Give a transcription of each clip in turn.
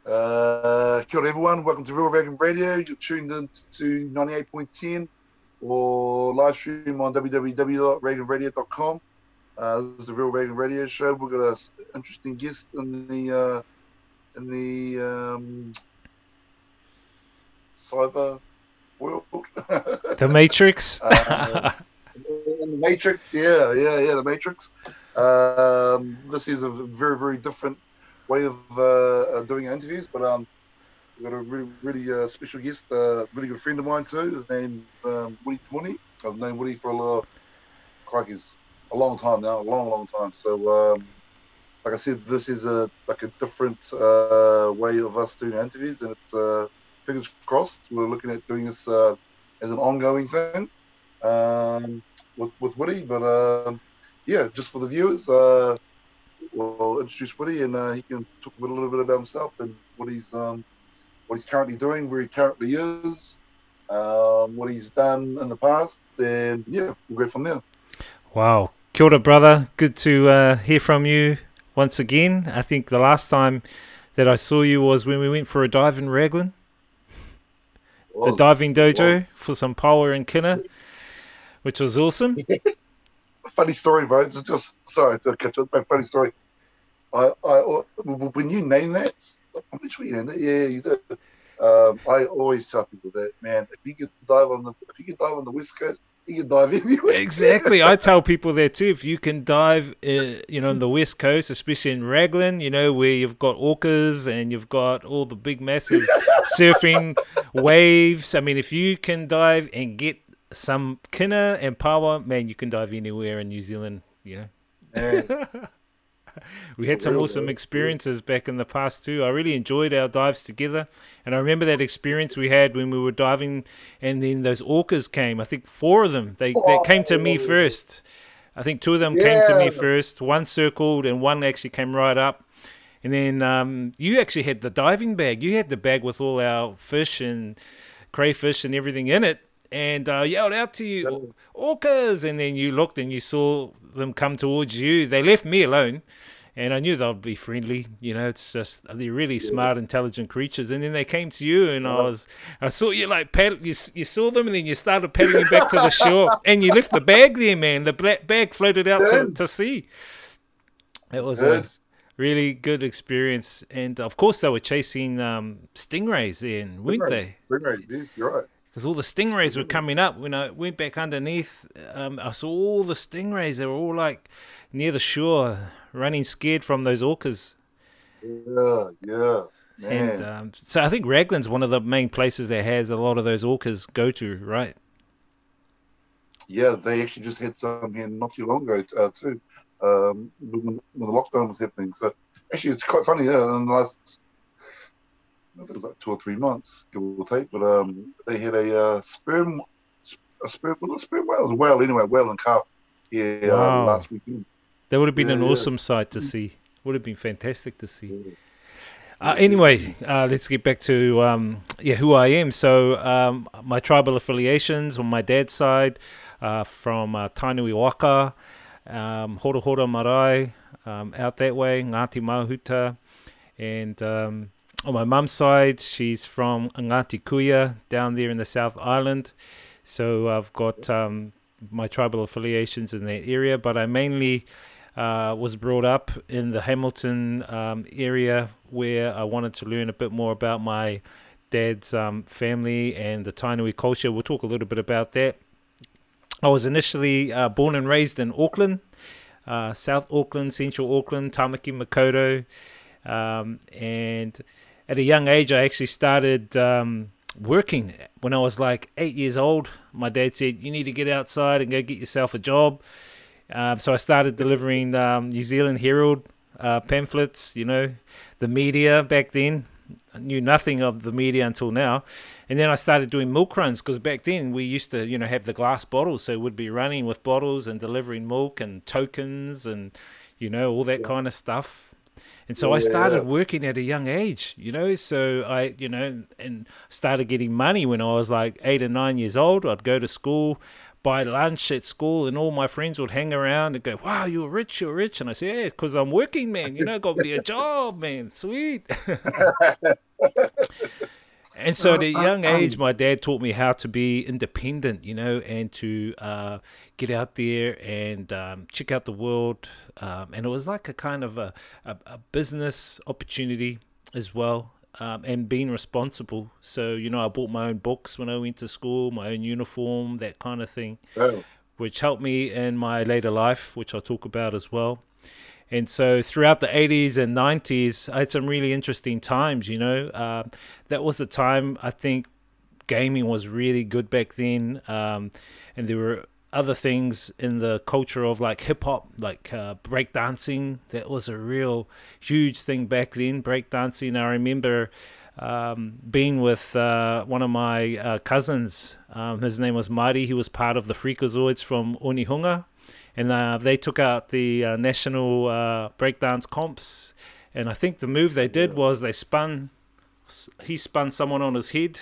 Kia ora everyone, welcome to Real Raglan Radio. You're tuned in to 98.10 or live stream on www.raglanradio.com. This is the Real Raglan Radio Show. We've got an interesting guest in the cyber world. The Matrix. In the Matrix, yeah, the Matrix. This is a very, very different way of doing interviews, but we've got a really special guest, really good friend of mine too. His name's Woody Tamuni. I've known Woody for a long time now, a long time. So, like I said, this is a different way of us doing interviews, and it's fingers crossed. We're looking at doing this as an ongoing thing with Woody, but just for the viewers. We'll introduce Woody, and he can talk a little bit about himself and what he's currently doing, where he currently is, what he's done in the past, and we'll go from there. Wow. Kia ora, brother. Good to hear from you once again. I think the last time that I saw you was when we went for a dive in Raglan, the diving dojo for some power and kina, which was awesome. Funny story, bro. It's just sorry to catch up. Funny story. When you name that, I'm not sure you named it. Yeah, you did. I always tell people that, man. If you can dive on the West Coast, you can dive anywhere. Exactly. I tell people there too. If you can dive, on the West Coast, especially in Raglan, where you've got orcas and you've got all the big, massive surfing waves. I mean, if you can dive and get some kina and power, man, you can dive anywhere in New Zealand, We had some awesome experiences back in the past too. I really enjoyed our dives together, and I remember that experience we had when we were diving, and then those orcas came. I think 4 of them. They came to me first. I think 2 of them came to me first. One circled, and one actually came right up. And then you actually had the diving bag. You had the bag with all our fish and crayfish and everything in it. And I yelled out to you, orcas, and then you looked and you saw them come towards you. They left me alone, and I knew they'd be friendly. It's just they're really smart, intelligent creatures. And then they came to you, and I saw you like paddle. You saw them, and then you started paddling back to the shore, and you left the bag there, man. The bag floated out to sea. It was a really good experience, and of course they were chasing stingrays then, weren't they? Stingrays, yes, you're right. Because all the stingrays were coming up. When I went back underneath, I saw all the stingrays. They were all like near the shore, running scared from those orcas. Yeah, man. And so I think Raglan's one of the main places that has a lot of those orcas go to, right? Yeah, they actually just had some here not too long ago too, when the lockdown was happening. So actually, it's quite funny. Yeah, in the last, I think it was like 2 or 3 months, give or take. But they had a sperm whale and calf here last weekend. That would have been an awesome sight to see. Would have been fantastic to see. Anyway, let's get back to who I am. So my tribal affiliations on my dad's side, from Tainui Waka, Hora Hora Marae, out that way, Ngāti Mahuta, and on my mum's side, she's from Ngāti Kuia, down there in the South Island. So I've got my tribal affiliations in that area, but I mainly was brought up in the Hamilton area, where I wanted to learn a bit more about my dad's family and the Tainui culture. We'll talk a little bit about that. I was initially born and raised in Auckland, South Auckland, Central Auckland, Tamaki Makaurau, and at a young age I actually started working. When I was like 8 years old, my dad said, you need to get outside and go get yourself a job. So I started delivering New Zealand Herald pamphlets, the media back then. I knew nothing of the media until now. And then I started doing milk runs, because back then we used to, have the glass bottles. So we'd be running with bottles and delivering milk and tokens and, all that kind of stuff. And so I started working at a young age, so I, and started getting money when I was like 8 or 9 years old. I'd go to school, buy lunch at school, and all my friends would hang around and go, "Wow, you're rich, you're rich." And I say, "Yeah, because I'm working, man. Got me a job, man. Sweet." And so at a young age, my dad taught me how to be independent, and to get out there and check out the world. And it was like a kind of a business opportunity as well, and being responsible. So, I bought my own books when I went to school, my own uniform, that kind of thing, which helped me in my later life, which I'll talk about as well. And so throughout the 80s and 90s, I had some really interesting times, that was the time I think gaming was really good back then. And there were other things in the culture of like hip hop, like breakdancing. That was a real huge thing back then, breakdancing. I remember being with one of my cousins. His name was Marty. He was part of the Freakazoids from Onehunga. And they took out the national breakdance comps. And I think the move they did was he spun someone on his head,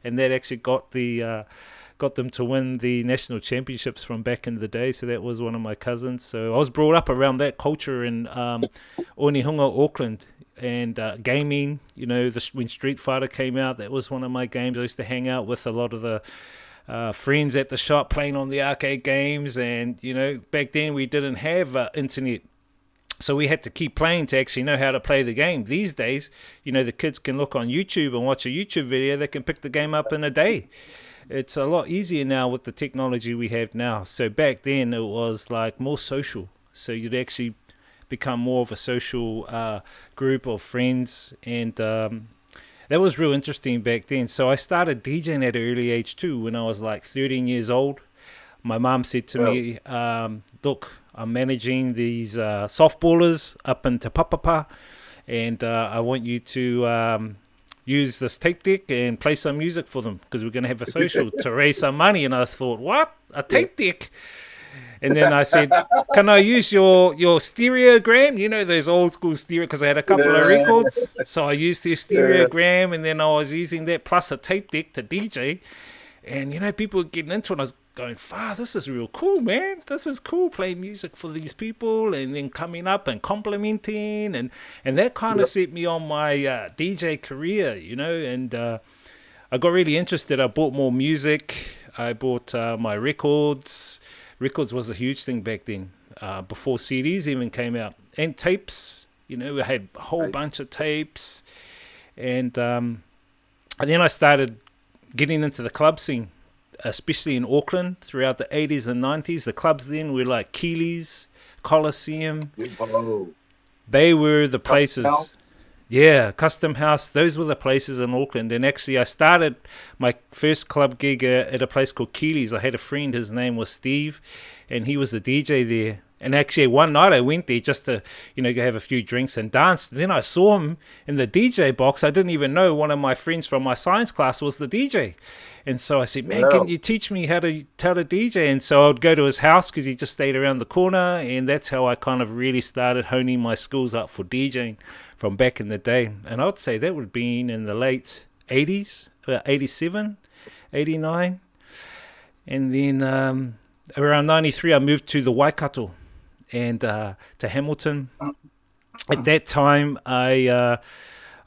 and that actually got them to win the national championships from back in the day. So that was one of my cousins. So I was brought up around that culture in Onehunga, Auckland. And gaming, when Street Fighter came out, that was one of my games. I used to hang out with a lot of the friends at the shop playing on the arcade games. And back then we didn't have internet, so we had to keep playing to actually know how to play the game. These days, the kids can look on YouTube and watch a YouTube video. They can pick the game up in a day. It's a lot easier now with the technology we have now. So back then it was like more social, so you'd actually become more of a social group of friends. And that was real interesting back then. So I started DJing at an early age too. When I was like 13 years old, my mom said to me, look, I'm managing these softballers up in Te Papapa, and I want you to use this tape deck and play some music for them, because we're going to have a social to raise some money. And I thought, what? A tape deck? And then I said, can I use your stereogram? Those old school stereo, because I had a couple of records. So I used their stereogram, and then I was using that plus a tape deck to DJ. And, people were getting into it. I was going, this is real cool, man. This is cool, playing music for these people and then coming up and complimenting. And that kind of set me on my DJ career, And I got really interested. I bought more music. I bought my records. Records was a huge thing back then, before CDs even came out. And tapes, we had a whole bunch of tapes. And then I started getting into the club scene, especially in Auckland throughout the 80s and 90s. The clubs then were like Keely's, Coliseum. They were the places. Yeah, Custom House. Those were the places in Auckland. And actually, I started my first club gig at a place called Keely's. I had a friend, his name was Steve, and he was the DJ there. And actually, one night I went there just to, go have a few drinks and dance. And then I saw him in the DJ box. I didn't even know one of my friends from my science class was the DJ. And so I said, man, can you teach me how to DJ? And so I'd go to his house, because he just stayed around the corner. And that's how I kind of really started honing my skills up for DJing from back in the day. And I'd say that would have been in the late 80s, 87, 89. And then around 93, I moved to the Waikato and to Hamilton. At that time, I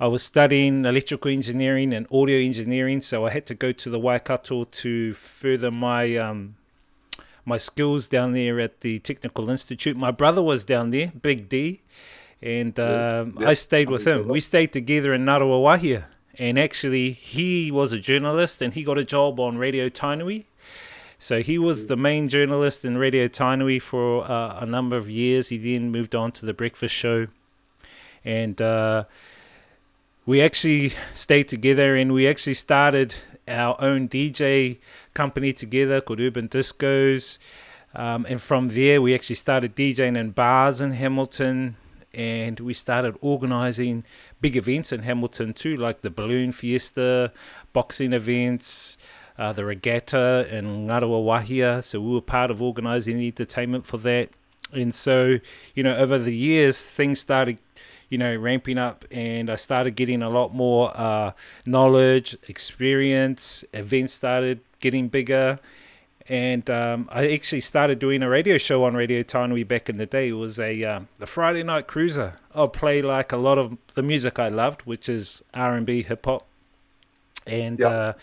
was studying electrical engineering and audio engineering, so I had to go to the Waikato to further my my skills down there at the Technical Institute. My brother was down there, Big D, and I stayed with him. We stayed together in Ngaruawahia, and actually he was a journalist, and he got a job on Radio Tainui. So he was the main journalist in Radio Tainui for a number of years. He then moved on to the breakfast show, and we actually stayed together, and we actually started our own DJ company together called Urban Discos. And from there, we actually started DJing in bars in Hamilton, and we started organizing big events in Hamilton too, like the Balloon Fiesta, boxing events, the regatta in Ngaruawahia. So we were part of organizing the entertainment for that. And so, over the years, things started ramping up, and I started getting a lot more knowledge, experience. Events started getting bigger, And I actually started doing a radio show on Radio Tainui back in the day. It was a Friday night cruiser. I'll play like a lot of the music I loved, which is R&B, hip hop, and I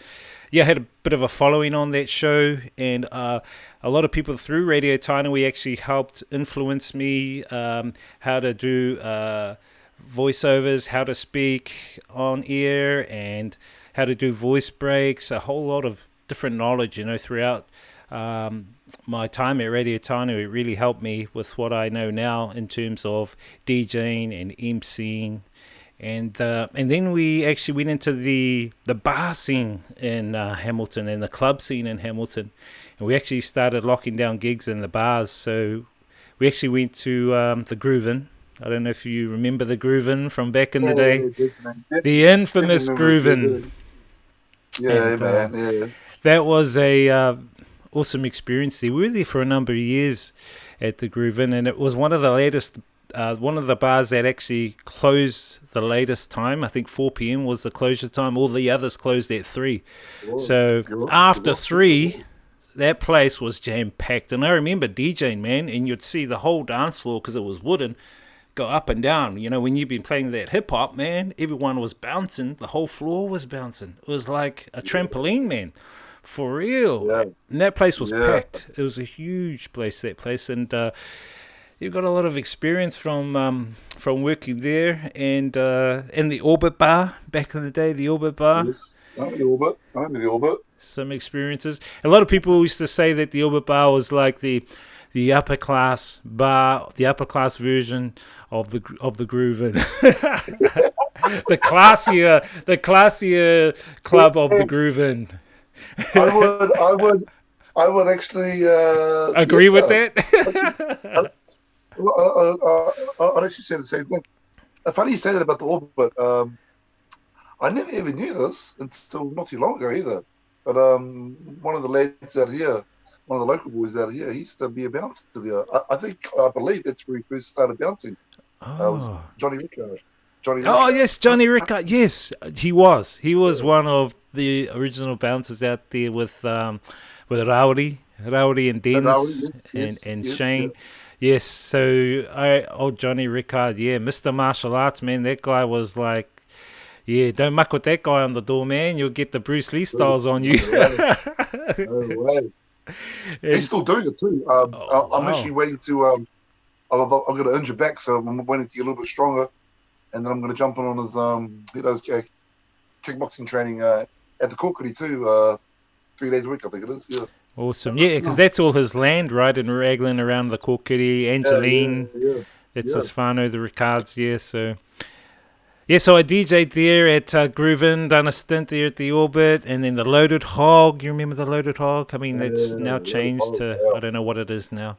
had a bit of a following on that show, and a lot of people through Radio Tainui actually helped influence me how to do voiceovers, how to speak on air, and how to do voice breaks. A whole lot of different knowledge, throughout my time at Radio Tainui. It really helped me with what I know now in terms of DJing and emceeing. And then we actually went into the bar scene in Hamilton and the club scene in Hamilton. And we actually started locking down gigs in the bars. So we actually went to the Groovin. I don't know if you remember the Groovin from back in the day. The infamous Groovin. Yeah, man. Yeah. That was a awesome experience there. We were there for a number of years at the Groovin, and it was one of the latest, one of the bars that actually closed the latest time. I think 4 p.m. was the closure time. All the others closed at 3. So after 3, that place was jam-packed. And I remember DJing, man, and you'd see the whole dance floor, because it was wooden, go up and down. When you've been playing that hip-hop, man, everyone was bouncing. The whole floor was bouncing. It was like a trampoline, man. For real. Yeah. And that place was packed. It was a huge place, that place. And you got a lot of experience from working there. And in the Orbit Bar, back in the day, the Orbit Bar. Yes, I'm the Orbit. Some experiences. A lot of people used to say that the Orbit Bar was like the upper class bar, the upper class version of the Groovin. the classier club of the Groovin. I would actually agree with that. I'd actually say the same thing. Funny you say that about the Orbit. I never even knew this until not too long ago either. But one of the lads out here, one of the local boys out here, he used to be a bouncer there. I believe that's where he first started bouncing. Was Johnny Rickard. Oh, yes, Johnny Rickard. Yes, he was. He was one of the original bouncers out there with Rowdy and Dennis and Shane. Yes, so Johnny Rickard, Mr. Martial Arts, man, that guy was like, don't muck with that guy on the door, man. You'll get the Bruce Lee styles on you. No way. He's still doing it too. I'm actually waiting to. I'm going to injure back, so I'm waiting to get a little bit stronger, and then I'm going to jump on his he does kickboxing training at the Kokiri too, 3 days a week, I think it is. Yeah. Awesome. Yeah, because that's all his land, right? In Raglan, around the Kokiri, Angeline. Yeah. That's his whānau, the Ricards. Yeah, so. Yeah, so I DJ'd there at Groovin, done a stint there at the Orbit, and then the Loaded Hog. You remember the Loaded Hog? I mean, that's now changed to, I don't know what it is now.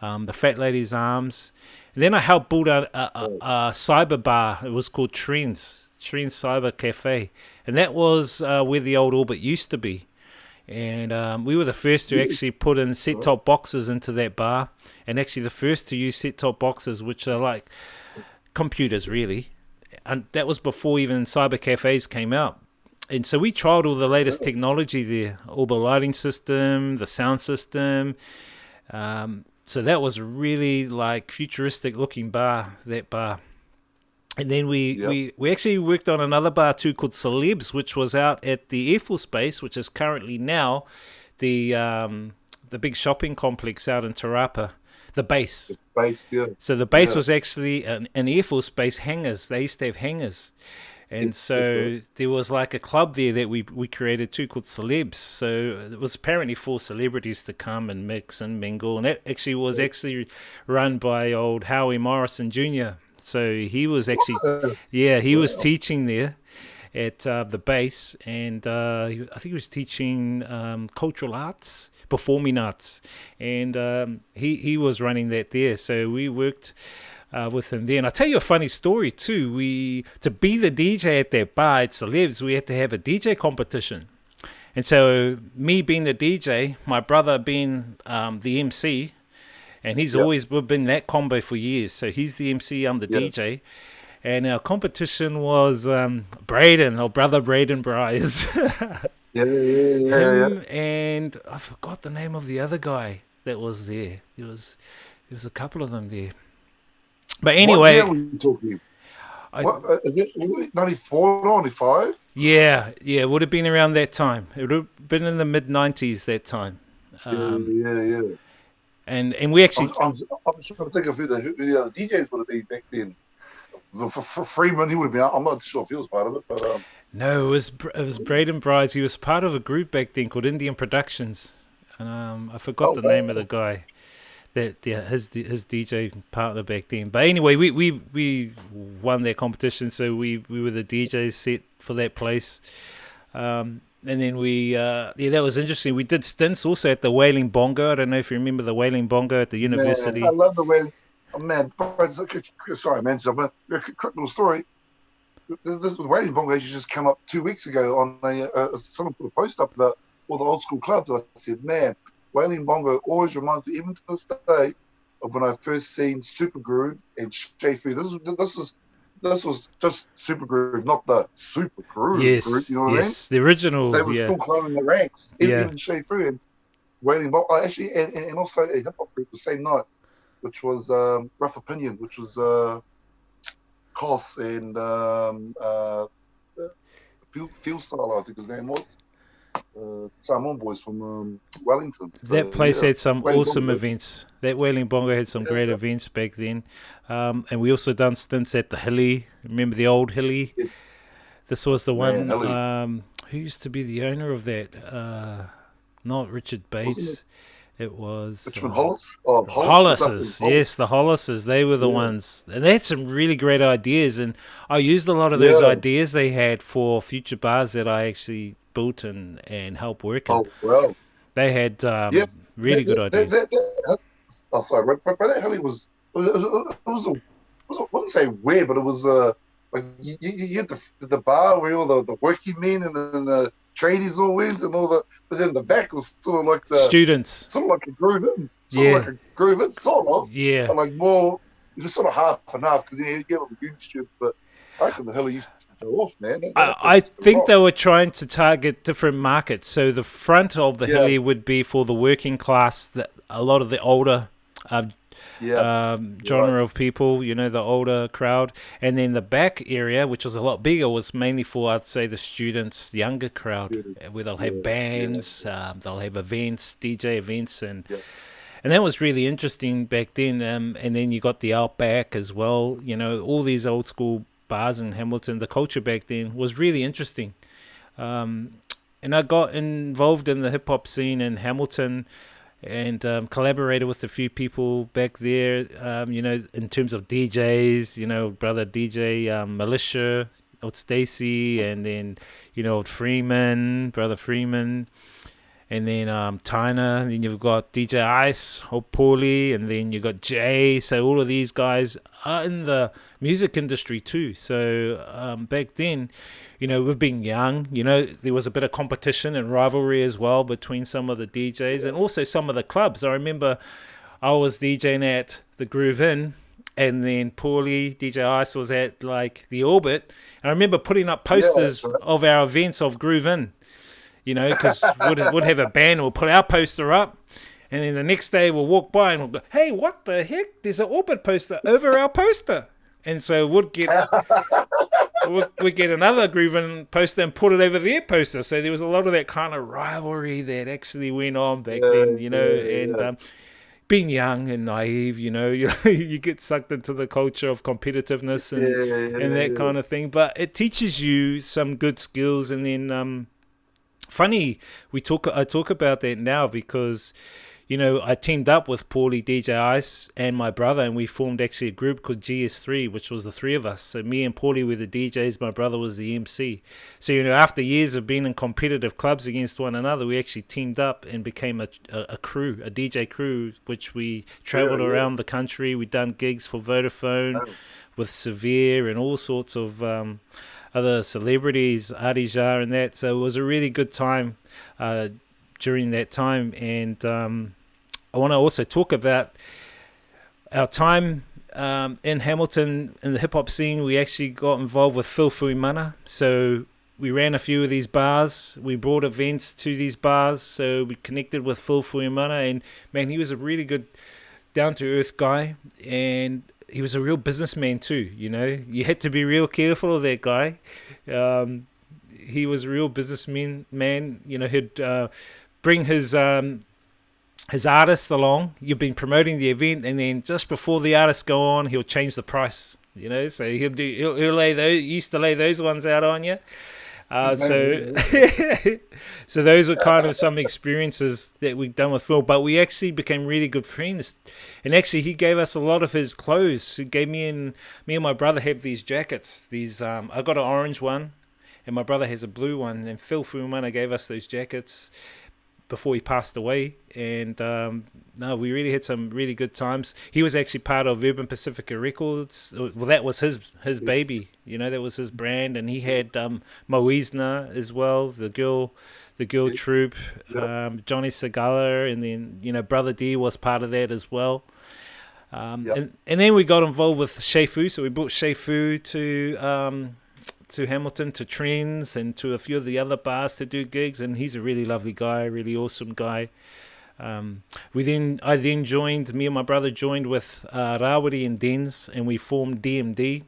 The Fat Lady's Arms. And then I helped build out a cyber bar. It was called Trends Cyber Cafe. And that was where the old Orbit used to be. And we were the first to actually put in set-top boxes into that bar. And actually the first to use set-top boxes, which are like computers, really. And that was before even cyber cafes came out. And so we tried all the latest technology there, all the lighting system, the sound system. So that was really like futuristic looking bar, that bar. And then we actually worked on another bar too called Celebs, which was out at the Air Force Base, which is currently now the big shopping complex out in Te Rapa. The base. So the base was actually an Air Force Base hangars. They used to have hangars. And so there was like a club there that we created too called Celebs. So it was apparently for celebrities to come and mix and mingle. And that actually was run by old Howie Morrison Jr. So he was actually, he was teaching there at the base. And I think he was teaching cultural arts, performing arts, and he was running that there. So we worked with him there. And I'll tell you a funny story too. To be the DJ at that bar at Celebs, we had to have a DJ competition. And so me being the DJ, my brother being the MC, and we've been that combo for years. So he's the MC, I'm the DJ. And our competition was our brother Braden Bryars. Yeah. Him and I forgot the name of the other guy that was there. There was a couple of them there. But What year anyway, were you talking? I What is it? Was it 94, 95? yeah, it would have been around that time. It would have been in the mid 90s that time. Um, Yeah. and we I'm, actually I'm, I'm just trying to think of who the other DJs would have been back then. For Freeman, he would have been. I'm not sure if he was part of it, but no, it was Braden Bryce. He was part of a group back then called Indian Productions, and I forgot oh the name of the wow, guy that his DJ partner back then. But anyway, we won that competition, so we were the DJs set for that place. And then that was interesting. We did stints also at the Wailing Bongo. I don't know if you remember the Wailing Bongo at the man, I university. love the way. Oh, man, sorry, man. A quick little story. This Waiting Bongo actually just came up 2 weeks ago on someone put a post up about all the old school clubs. And I said, man, Wailing Bongo always reminds me, even to this day, of when I first seen Super Groove and Shay Fu. This was just Super Groove, not the Super Groove group. Yes, You know what I mean? yes, the original. They were Yeah, still climbing the ranks, yeah. even Shay Fu and Wailing Bongo. Actually, and also a hip hop group the same night, which was Rough Opinion, which was Koss and Field Style, I think his name was. Samoan boys from Wellington. So, That place had some Wailing awesome Bongo. events. That Wailing Bongo had some great events back then. And we also done stints at the Hilly. Remember the old Hilly? Yes, This was the man, one. Ellie. Who used to be the owner of that? Not Richard Wasn't Bates. it It was Richmond Hollis? Oh, Hollises. Yes, the Hollises. They were the Yeah, ones. And they had some really great ideas. And I used a lot of those yeah. ideas they had for future bars that I actually built and helped work in. Oh, well. They had Yeah. really good ideas. Oh, sorry, but that Hilly it was I wouldn't say weird, but it was like you had the bar where all the working men and the tradies all went and all the, but then the back was sort of like Students. sort of like a groove in, Yeah. sort of, Yeah. but like more, it's just sort of half and half because you get all the goon students, but I reckon the Hilly used to go off, man. That I used to think rock. they were trying to target different markets. So the front of the Yeah, hilly would be for the working class, a lot of the older uh, yeah, you're right. genre of people, the older crowd. And then the back area, which was a lot bigger, was mainly for, I'd say, the students, the younger crowd, Students. where they'll have Yeah, bands, they'll have events, DJ events, and yeah. and that was really interesting back then. And then you got the Outback as well. All these old school bars in Hamilton. The culture back then was really interesting. Um, and I got involved in the hip hop scene in Hamilton and collaborated with a few people back there, in terms of DJs, brother DJ Militia, old Stacy, and then, old Freeman, brother Freeman, and then Tyner, and then you've got DJ Ice, old Paulie, and then you've got Jay. So all of these guys are in the music industry too. So back then, we've been young, there was a bit of competition and rivalry as well between some of the DJs and also some of the clubs. I remember I was DJing at the Groove Inn, and then Paulie, DJ Ice was at like the Orbit. And I remember putting up Yeah, that's posters of our events of Groove Inn, because we'd have a band, we'll put our poster up. And then the next day we'll walk by and we'll go, hey, what the heck? There's an Orbit poster over our poster. And so we'd get another Groovin poster and put it over their poster. So there was a lot of that kind of rivalry that actually went on back then, and being young and naive, you get sucked into the culture of competitiveness and that kind of thing. But it teaches you some good skills. And then funny, I talk about that now because I teamed up with Paulie, DJ Ice, and my brother, and we formed actually a group called GS3, which was the three of us. So me and Paulie were the DJs, my brother was the MC. So, after years of being in competitive clubs against one another, we actually teamed up and became a crew, a DJ crew, which we traveled around the country. We'd done gigs for Vodafone with Severe and all sorts of other celebrities, Adija and that. So it was a really good time during that time. And I want to also talk about our time in Hamilton in the hip hop scene. We actually got involved with Phil Fuimana. So ran a few of these bars. We brought events to these bars, so we connected with Phil Fuimana, and man, he was a really good, down-to-earth guy, and he was a real businessman too. You had to be real careful of that guy. He was a real businessman. He'd bring his artist along. You've been promoting the event, and then just before the artists go on, he'll change the price. So he'll lay those. He used to lay those ones out on you. So those are kind of some experiences that we've done with Phil. But we actually became really good friends, and actually he gave us a lot of his clothes. He gave me and my brother have these jackets. I got an orange one, and my brother has a blue one. And Phil Fuimana gave us those jackets before he passed away, and we really had some really good times. He was actually part of Urban Pacifica Records. Well, that was his baby, that was his brand, and he had Moisna as well, the girl troupe, Johnny Segala, and then Brother D was part of that as well. And then we got involved with Shefu, so we brought Shefu to Hamilton, to Trends, and to a few of the other bars to do gigs, and he's a really lovely guy, really awesome guy. I then joined, me and my brother joined with Rawiri and Dens, and we formed DMD.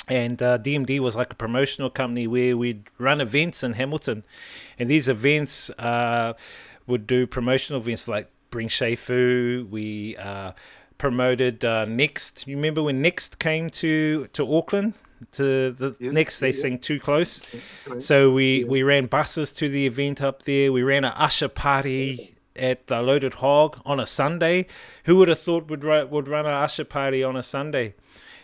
And DMD was like a promotional company where we'd run events in Hamilton, and these events would do promotional events like Bring Shefu. We promoted Next. You remember when Next came to Auckland? Next they sing Too Close. So we ran buses to the event up there. We ran an usher party at the Loaded Hog on a Sunday. Who would have thought would run an usher party on a Sunday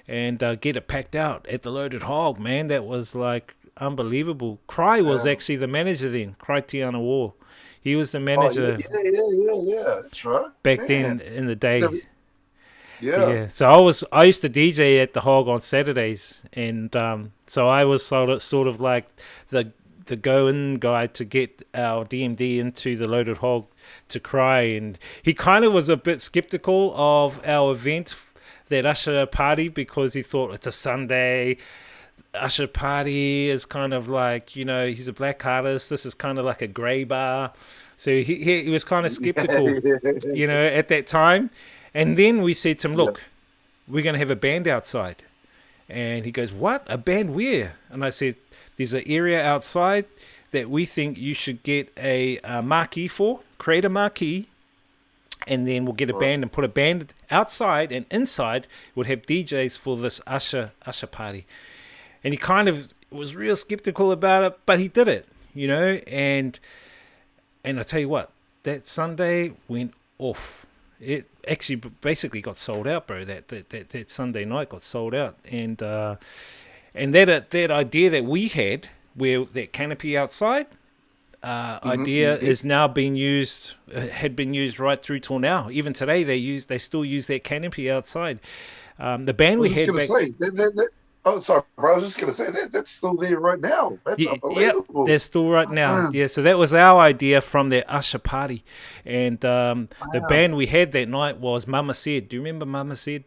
and get it packed out at the Loaded Hog, man? That was like unbelievable. Cry was actually the manager then. Cry Tiana War. He was the manager. Yeah. That's right. Back then in the day. Yeah. So I used to DJ at the Hog on Saturdays, and so I was sort of like the go-in guy to get our DMD into the Loaded Hog to Cry, and he kind of was a bit skeptical of our event, that usher party, because he thought it's a Sunday. Usher party is kind of like, he's a black artist. This is kind of like a grey bar, so he was kind of skeptical, at that time. And then we said to him, look, we're going to have a band outside. And he goes, what? A band where? And I said, there's an area outside that we think you should get a marquee for, create a marquee, and then we'll get a band and put a band outside, and inside we'll have DJs for this usher party. And he kind of was real skeptical about it, but he did it, and I tell you what, that Sunday went off. It actually basically got sold out, bro. That Sunday night got sold out, and that idea that we had, where that canopy outside idea is now being used, had been used right through till now. Even today, they still use that canopy outside. The band we had back. Sorry, bro. I was just going to say that's still there right now. That's unbelievable. They're still right now. Yeah, so that was our idea from the usher party. And the band we had that night was Mama Said. Do you remember Mama Said?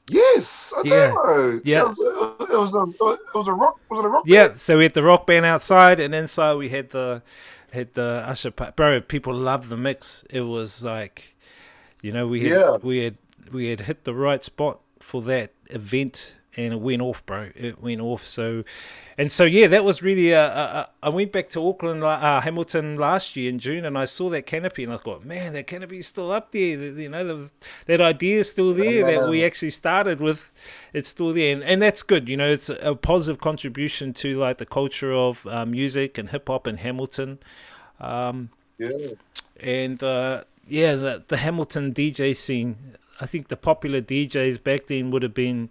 Yes, I know. Yeah. It was a rock. Was it a rock band? Yeah, so we had the rock band outside, and inside we had the usher party. Bro, people loved the mix. It was like, we had hit the right spot for that event, and it went off, bro. It went off. So that was really I went back to Auckland, Hamilton last year in June, and I saw that canopy, and I thought, man, that canopy is still up there. That idea is still there that we actually started with. It's still there, and that's good. It's a positive contribution to like the culture of music and hip hop in Hamilton. And the Hamilton DJ scene. I think the popular DJs back then would have been,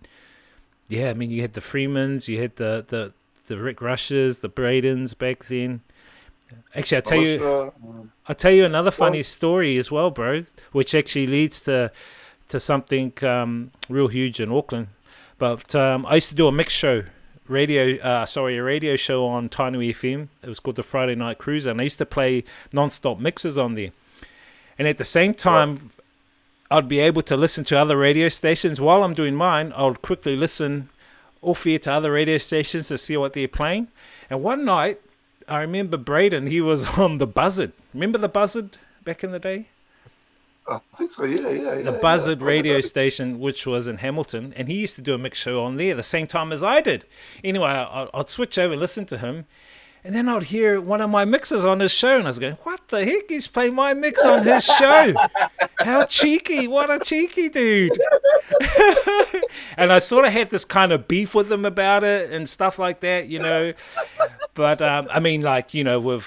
you had the Freemans, you had the Rick Rushes, the Bradens back then. Actually, I'll tell you another funny story as well, bro, which actually leads to something real huge in Auckland. But I used to do a mix show, a radio show on Tainui FM. It was called the Friday Night Cruiser, and I used to play non-stop mixes on there. And at the same time, I'd be able to listen to other radio stations while I'm doing mine. I would quickly listen off air to other radio stations to see what they're playing. And one night, I remember Braden, he was on the Buzzard. Remember the Buzzard back in the day? I think so, yeah. The Buzzard radio station, which was in Hamilton, and he used to do a mix show on there the same time as I did. Anyway, I'd switch over and listen to him, and then I'd hear one of my mixes on his show, and I was going, what the heck? He's playing my mix on his show. How cheeky. What a cheeky dude. And I sort of had this kind of beef with him about it and stuff like that, you know. But, I mean, like, you know, we've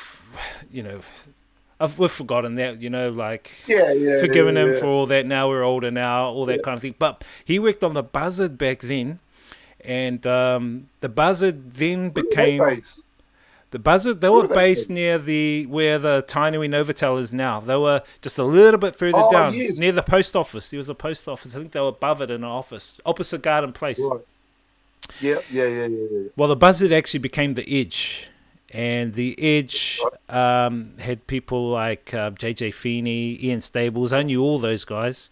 forgotten that, you know, like forgiven him for all that. Now we're older now, all that kind of thing. But he worked on the Buzzard back then, and the Buzzard then became the Buzzard. They were based near where the Tainui Novotel is now. They were just a little bit further down near the post office. There was a post office. I think they were above it in an office opposite Garden Place. Right. Yeah. Well, the Buzzard actually became the Edge. And the Edge had people like JJ Feeney, Ian Stables. I knew all those guys.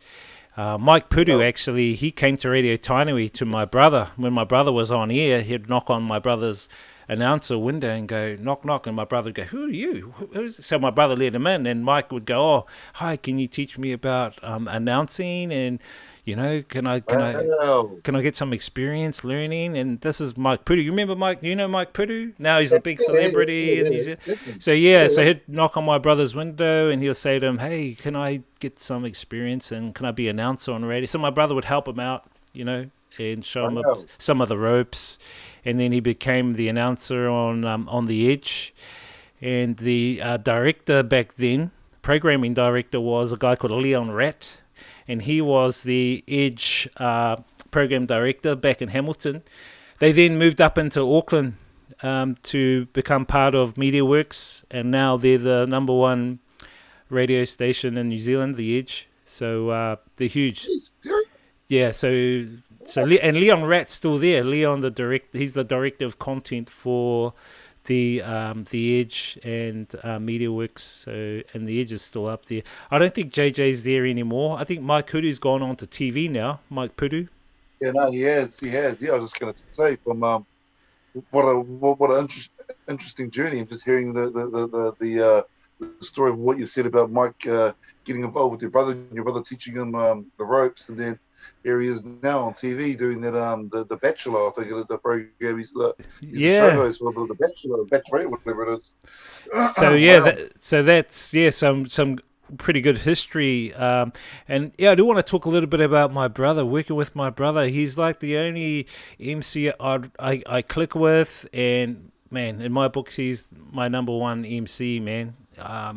Mike Pudu, actually, he came to Radio Tainui to my brother. When my brother was on air, he'd knock on my brother's announcer window and go, knock, knock. And my brother would go, who are you? Who's? So my brother let him in. And Mike would go, oh, hi, can you teach me about announcing? And, you know, can I get some experience learning? And this is Mike Pudu. You remember Mike? You know Mike Pudu? Now he's a big celebrity. So he'd knock on my brother's window and he'll say to him, hey, can I get some experience and can I be an announcer on radio? So my brother would help him out, you know, and show him some of the ropes. And then he became the announcer on The Edge. And the director back then, programming director, was a guy called Leon Ratt. And he was the Edge program director back in Hamilton. They then moved up into Auckland to become part of MediaWorks, and now they're the number one radio station in New Zealand, The Edge. So they're huge. Yeah, so and Leon Ratt's still there. Leon, he's the director of content for the Edge and MediaWorks, so, and the Edge is still up there. I don't think JJ's there anymore. I think Mike Pudu's gone on to TV now. Mike Pudu. Yeah, no, he has. Yeah, I was just going to say, from what an interesting journey, and just hearing the story of what you said about Mike getting involved with your brother, and your brother teaching him the ropes, and then here he is now on TV doing that the Bachelor, I think, the program. He's the show host for the Bachelor, Bachelorette, whatever it is. So that's some pretty good history. And I do want to talk a little bit about my brother. Working with my brother, he's like the only MC I click with, and man, in my books, he's my number one MC, man.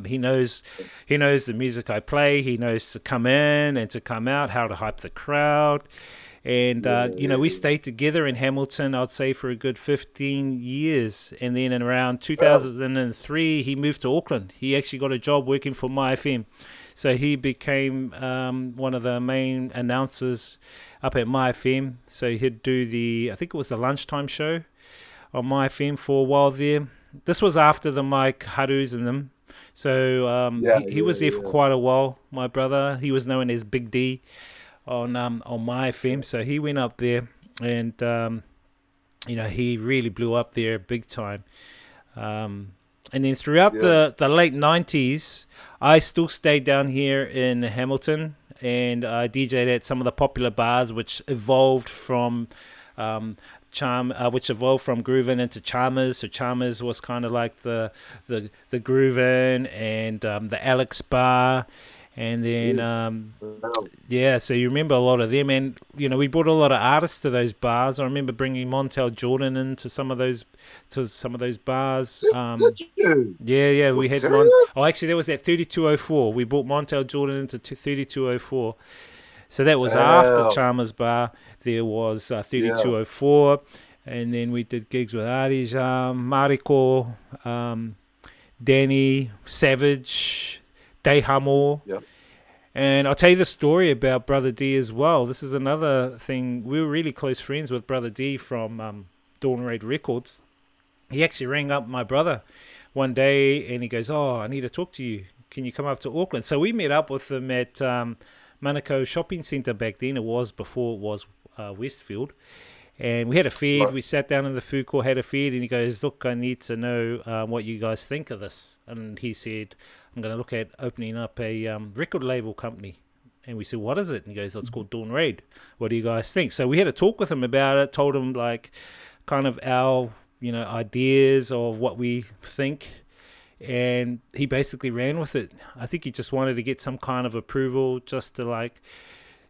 He knows the music I play. He knows to come in and to come out, how to hype the crowd. And, we stayed together in Hamilton, I'd say, for a good 15 years. And then in around 2003, he moved to Auckland. He actually got a job working for My FM. So he became one of the main announcers up at My FM. So he'd do I think it was the lunchtime show on My FM for a while there. This was after the Mike Harus and them. So he was there for quite a while, my brother. He was known as Big D on My FM. So he went up there and, he really blew up there big time. And then throughout the late 90s, I still stayed down here in Hamilton, and I DJ'd at some of the popular bars, which evolved from Groovin into Charmers. So Charmers was kind of like the Groovin and the Alex Bar, and then so you remember a lot of them, and we brought a lot of artists to those bars. I remember bringing Montel Jordan into some of those bars. Did you? Yeah, we had one. Oh, actually, there was that 3204. We brought Montel Jordan into 3204. So that was after Chalmers Bar. There was 3204, and then we did gigs with Artijan, Mariko, Danny, Savage, Dehamo. Yep. And I'll tell you the story about Brother D as well. This is another thing. We were really close friends with Brother D from Dawn Raid Records. He actually rang up my brother one day, and he goes, "Oh, I need to talk to you. Can you come up to Auckland?" So we met up with him at Manukau Shopping Centre back then. It was before it was Westfield. And we had a feed. Right. We sat down in the food court, had a feed, and he goes, "Look, I need to know what you guys think of this." And he said, "I'm going to look at opening up a record label company." And we said, "What is it?" And he goes, "Oh, it's called Dawn Raid. What do you guys think?" So we had a talk with him about it. Told him like, kind of our ideas of what we think. And he basically ran with it. I think he just wanted to get some kind of approval, just to like,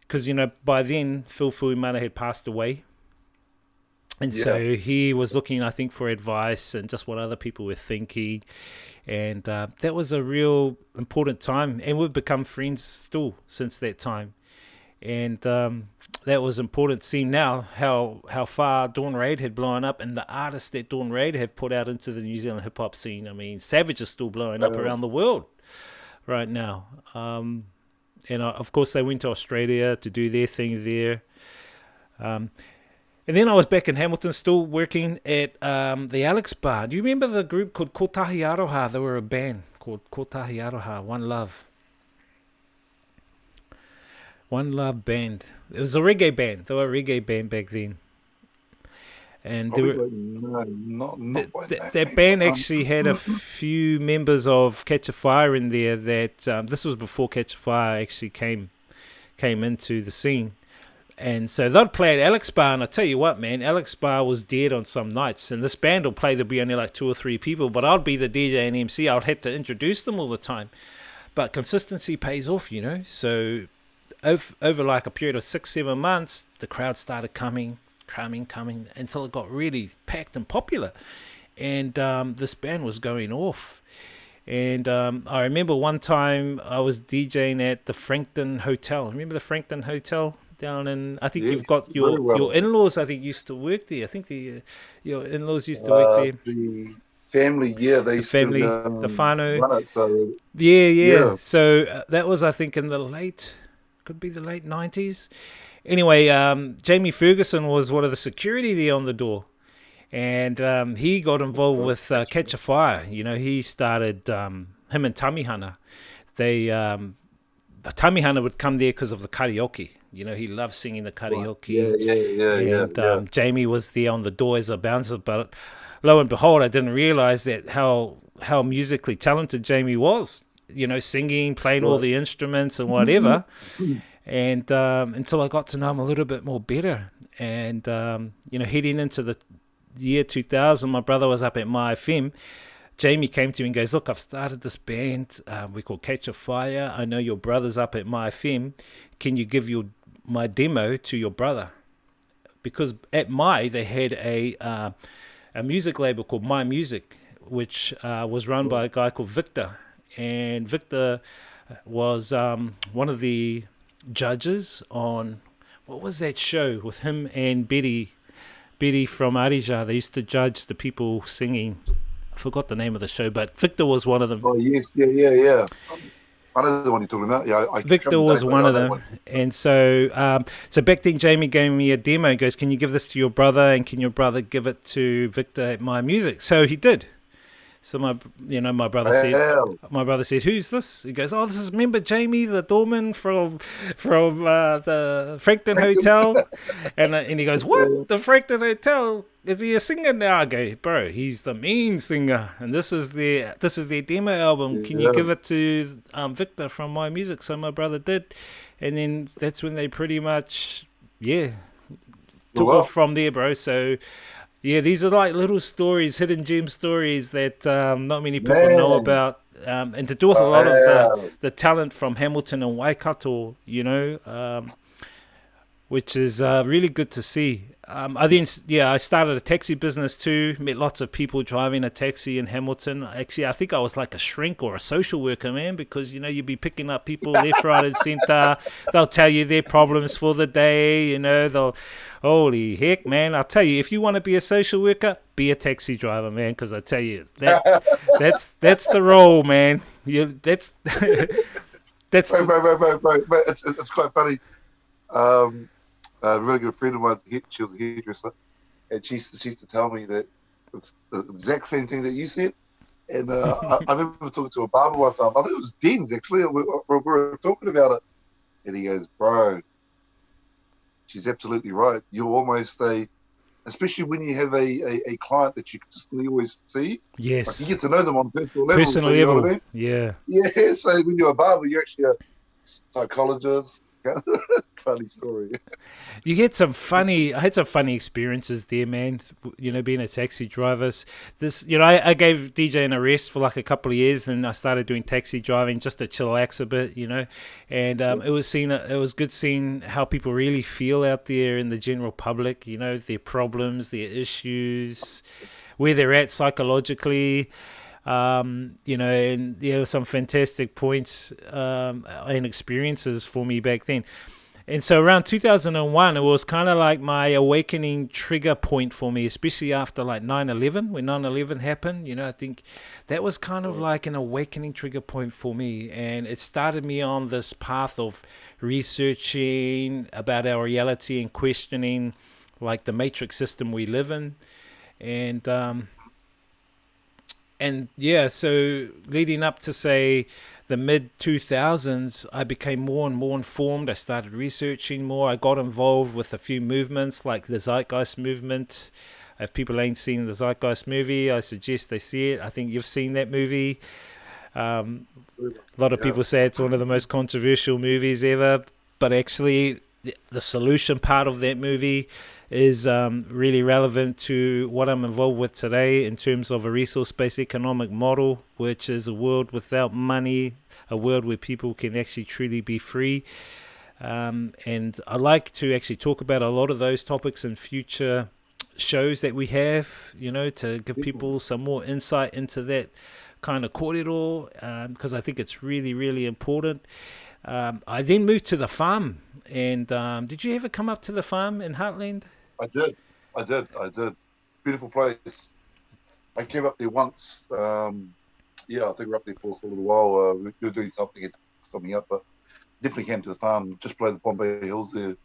because by then Phil Fuimana had passed away. And so he was looking, I think, for advice and just what other people were thinking. And that was a real important time. And we've become friends still since that time. And that was important to see now how far Dawn Raid had blown up, and the artists that Dawn Raid have put out into the New Zealand hip-hop scene. I mean, Savage is still blowing up around the world right now. And of course, they went to Australia to do their thing there. And then I was back in Hamilton still working at the Alex Bar. Do you remember the group called Kotahi Aroha? They were a band called Kotahi Aroha, One Love. One Love Band. It was a reggae band. They were a reggae band back then. And they were, that band actually had a few members of Catch a Fire in there. That this was before Catch a Fire actually came into the scene. And so they'd play at Alex Bar, and I tell you what, man, Alex Bar was dead on some nights. And this band will play, there'll be only like 2 or 3 people, but I'd be the DJ and MC. I'd have to introduce them all the time. But consistency pays off, So over like a period of 6-7 months, the crowd started coming, until it got really packed and popular. And this band was going off. And I remember one time I was DJing at the Frankton Hotel. Remember the Frankton Hotel? Down in, I think you've got your in-laws. I think used to work there. I think your in-laws used to work there. The family, they used to the whānau. Run it, so yeah. So that was, I think, in the late 90s. Anyway, Jamie Ferguson was one of the security there on the door, and he got involved with Catch a Fire. He started him and Tamihana. Tamihana would come there because of the karaoke. He loved singing the karaoke. And Jamie was there on the door as a bouncer. But lo and behold, I didn't realize that how musically talented Jamie was. Singing, playing all the instruments and whatever. And until I got to know him a little bit more better. And, heading into the year 2000, my brother was up at My FM. Jamie came to me and goes, "Look, I've started this band. We call Catch a Fire. I know your brother's up at My FM. Can you give my demo to your brother?" Because at they had a music label called My Music, which was run by a guy called Victor. And Victor was one of the judges on, what was that show with him and Betty from Arija? They used to judge the people singing. I forgot the name of the show, but Victor was one of them. Oh, yes, yeah. I know the one you're talking about. Yeah, Victor was one of them. And so so back then, Jamie gave me a demo and goes, "Can you give this to your brother? And can your brother give it to Victor at My Music?" So he did. So my brother said, "Who's this?" He goes, "Oh, this is, remember Jamie, the doorman from the Frankton Hotel?" and he goes, "What? The Frankton Hotel? Is he a singer now?" I go, "Bro, he's the main singer, and this is their demo album. Can you give it to Victor from My Music?" So my brother did, and then that's when they pretty much took off from there, bro. So. Yeah, these are like little stories, hidden gem stories that not many people know about, and to do with a lot of the talent from Hamilton and Waikato, which is really good to see. I started a taxi business too, met lots of people driving a taxi in Hamilton. Actually, I think I was like a shrink or a social worker, man, because, you'd be picking up people left, right, and centre. They'll tell you their problems for the day, holy heck, man. I'll tell you, if you want to be a social worker, be a taxi driver, man, because I tell you, that's the role, man. That's It's quite funny. A really good friend of mine, she was a hairdresser, and she used to tell me that it's the exact same thing that you said. And I remember talking to a barber one time. I think it was Dean's, actually. We were talking about it. And he goes, "Bro, she's absolutely right. You're almost a especially when you have a client that you consistently always see. Yes. Like you get to know them on a personal level. Personal so, you know level. what I mean? Yeah. Yeah. So when you're a barber, you're actually a psychologist. Funny story. You had some funny. I had some funny experiences there, man. You know, being a taxi driver. I gave DJing a rest for like a couple of years, and I started doing taxi driving just to chillax a bit, you know. And it was good seeing how people really feel out there in the general public. You know, their problems, their issues, where they're at psychologically. You know, and there were some fantastic points and experiences for me back then. And so around 2001, it was kind of like my awakening trigger point for me, especially after like 9/11, when 9/11 happened. You know, I think that was kind of like an awakening trigger point for me. And it started me on this path of researching about our reality and questioning like the matrix system we live in. And yeah, so leading up to, say, the mid-2000s, I became more and more informed. I started researching more. I got involved with a few movements like the Zeitgeist movement. If people ain't seen the Zeitgeist movie, I suggest they see it. I think you've seen that movie. A lot of people say it's one of the most controversial movies ever, but actually the solution part of that movie is really relevant to what I'm involved with today in terms of a resource-based economic model, which is a world without money, a world where people can actually truly be free. And I like to actually talk about a lot of those topics in future shows that we have, you know, to give people some more insight into that kind of corridor, because I think it's really, really important. I then moved to the farm. And did you ever come up to the farm in Heartland? I did. Beautiful place. I came up there once. I think we were up there for a little while. We were doing something up, but definitely came to the farm just below the Bombay Hills there.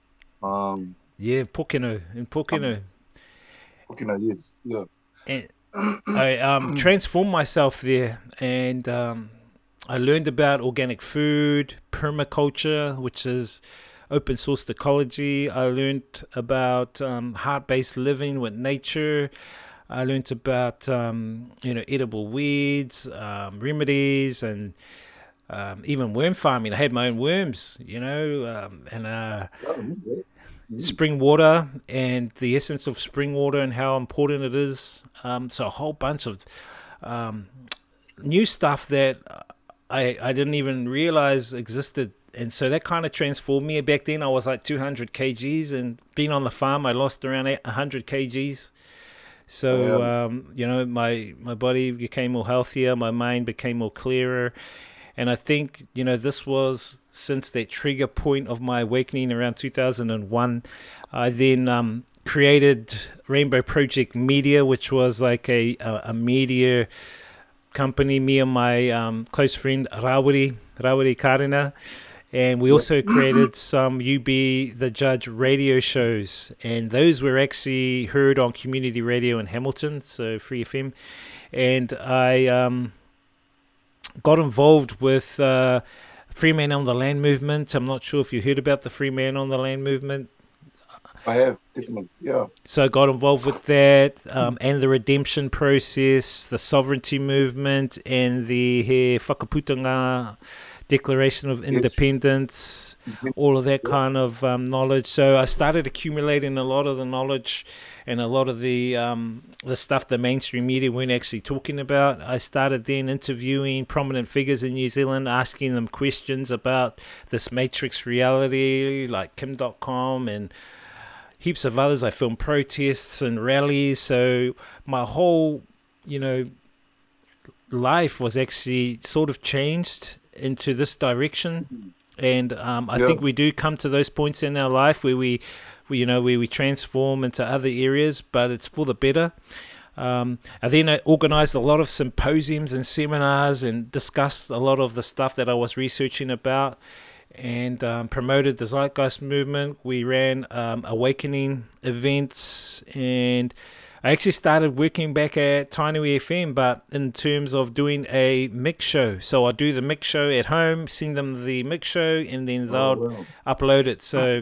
Pokeno, in Pokeno. Pokeno, yes, yeah. And I transformed myself there, and I learned about organic food, permaculture, which is open source ecology. I learned about heart-based living with nature. I learned about edible weeds, remedies, and even worm farming. I had my own worms, spring water and the essence of spring water and how important it is. So a whole bunch of new stuff that I didn't even realize existed. And so that kind of transformed me. Back then I was like 200 kgs, and being on the farm I lost around 100 kgs. So my body became more healthier, my mind became more clearer. And I think, this was since that trigger point of my awakening around 2001. I then created Rainbow Project Media, which was like a media company, me and my close friend Rawiri Karina. And we also created some You Be the Judge radio shows. And those were actually heard on community radio in Hamilton, so Free FM. And I got involved with Free Man on the Land movement. I'm not sure if you heard about the Free Man on the Land movement. I have, definitely, yeah. So I got involved with that, and the redemption process, the sovereignty movement, and the He Whakaputanga Declaration of Independence, all of that kind of knowledge. So I started accumulating a lot of the knowledge and a lot of the stuff the mainstream media weren't actually talking about. I started then interviewing prominent figures in New Zealand, asking them questions about this matrix reality, like Kim.com and heaps of others. I filmed protests and rallies. So my whole, life was actually sort of changed into this direction. And I think we do come to those points in our life where we transform into other areas, but it's for the better. I then organized a lot of symposiums and seminars and discussed a lot of the stuff that I was researching about, and promoted the Zeitgeist movement. We ran awakening events, and I actually started working back at Tainui FM, but in terms of doing a mix show. So I do the mix show at home, send them the mix show, and then they'll upload it. So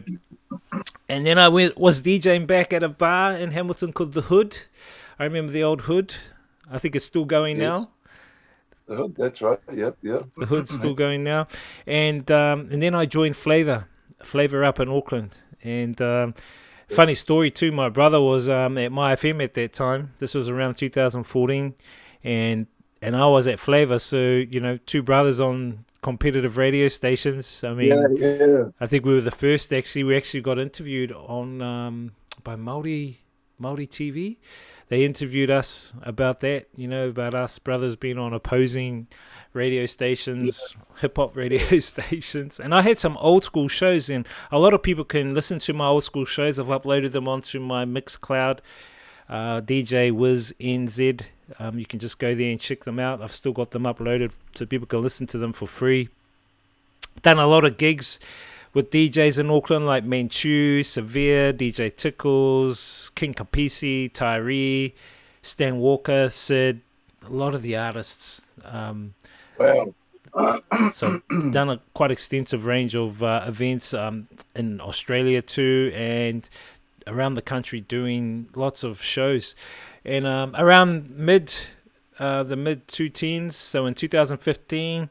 And then I was DJing back at a bar in Hamilton called The Hood. I remember the old Hood. I think it's still going now. Yes. That's right. Yep. The Hood's still going now. And then I joined Flavor up in Auckland. And funny story too, my brother was at My FM at that time. This was around 2014. And I was at Flavor. So, two brothers on competitive radio stations. I mean, yeah. I think we were the first actually. We actually got interviewed on by Māori TV. They interviewed us about that, about us brothers being on opposing radio stations, hip hop radio stations. And I had some old school shows, and a lot of people can listen to my old school shows. I've uploaded them onto my Mixcloud, DJ Wiz NZ. You can just go there and check them out. I've still got them uploaded so people can listen to them for free. Done a lot of gigs with DJs in Auckland like Manchu, Severe, DJ Tickles, King Kapisi, Tyree, Stan Walker, Sid, a lot of the artists. Wow. So done a quite extensive range of events in Australia too, and around the country doing lots of shows. And around the mid 2010s, so in 2015,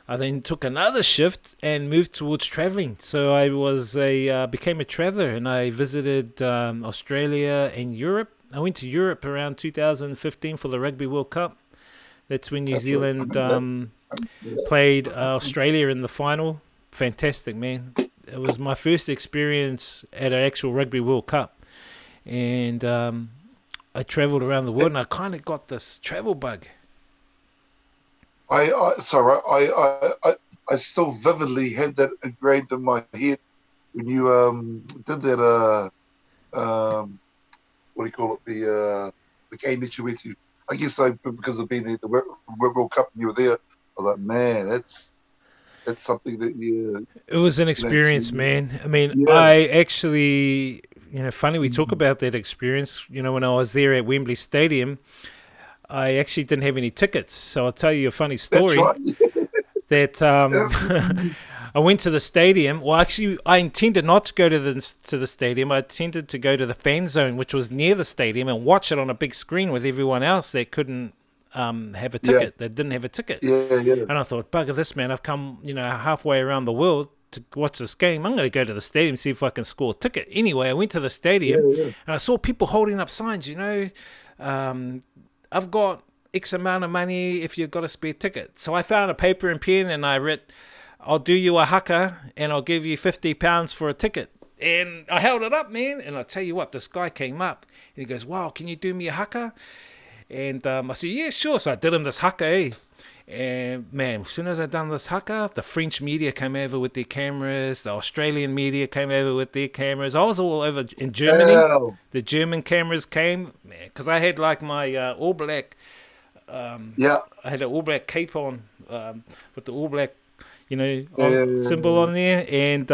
I then took another shift and moved towards traveling. So I became a traveler, and I visited Australia and Europe. I went to Europe around 2015 for the Rugby World Cup. That's when New Zealand played Australia in the final. Fantastic, man. It was my first experience at an actual Rugby World Cup. And I traveled around the world, and I kind of got this travel bug. I still vividly had that ingrained in my head when you did that what do you call it, the game that you went to. I guess because of being at the World Cup and you were there, I was like, man, that's something that you. It was an experience, man. I mean, I actually, funny we talk about that experience. When I was there at Wembley Stadium, I actually didn't have any tickets, so I'll tell you a funny story. That I went to the stadium. Well, actually, I intended not to go to the stadium. I intended to go to the fan zone, which was near the stadium, and watch it on a big screen with everyone else that couldn't have a ticket. That didn't have a ticket. And I thought, bugger this, man! I've come, halfway around the world to watch this game. I'm going to go to the stadium, see if I can score a ticket. Anyway, I went to the stadium, and I saw people holding up signs. I've got X amount of money if you've got a spare ticket. So I found a paper and pen, and I wrote, I'll do you a haka, and I'll give you £50 for a ticket. And I held it up, man. And I'll tell you what, this guy came up, and he goes, wow, can you do me a haka? And I said, yeah, sure. So I did him this haka, And, man, as soon as I done this haka, the French media came over with their cameras. The Australian media came over with their cameras. I was all over in Germany. The German cameras came, man, because I had like my All Black. I had an All Black cape on with the All Black, symbol on there. And,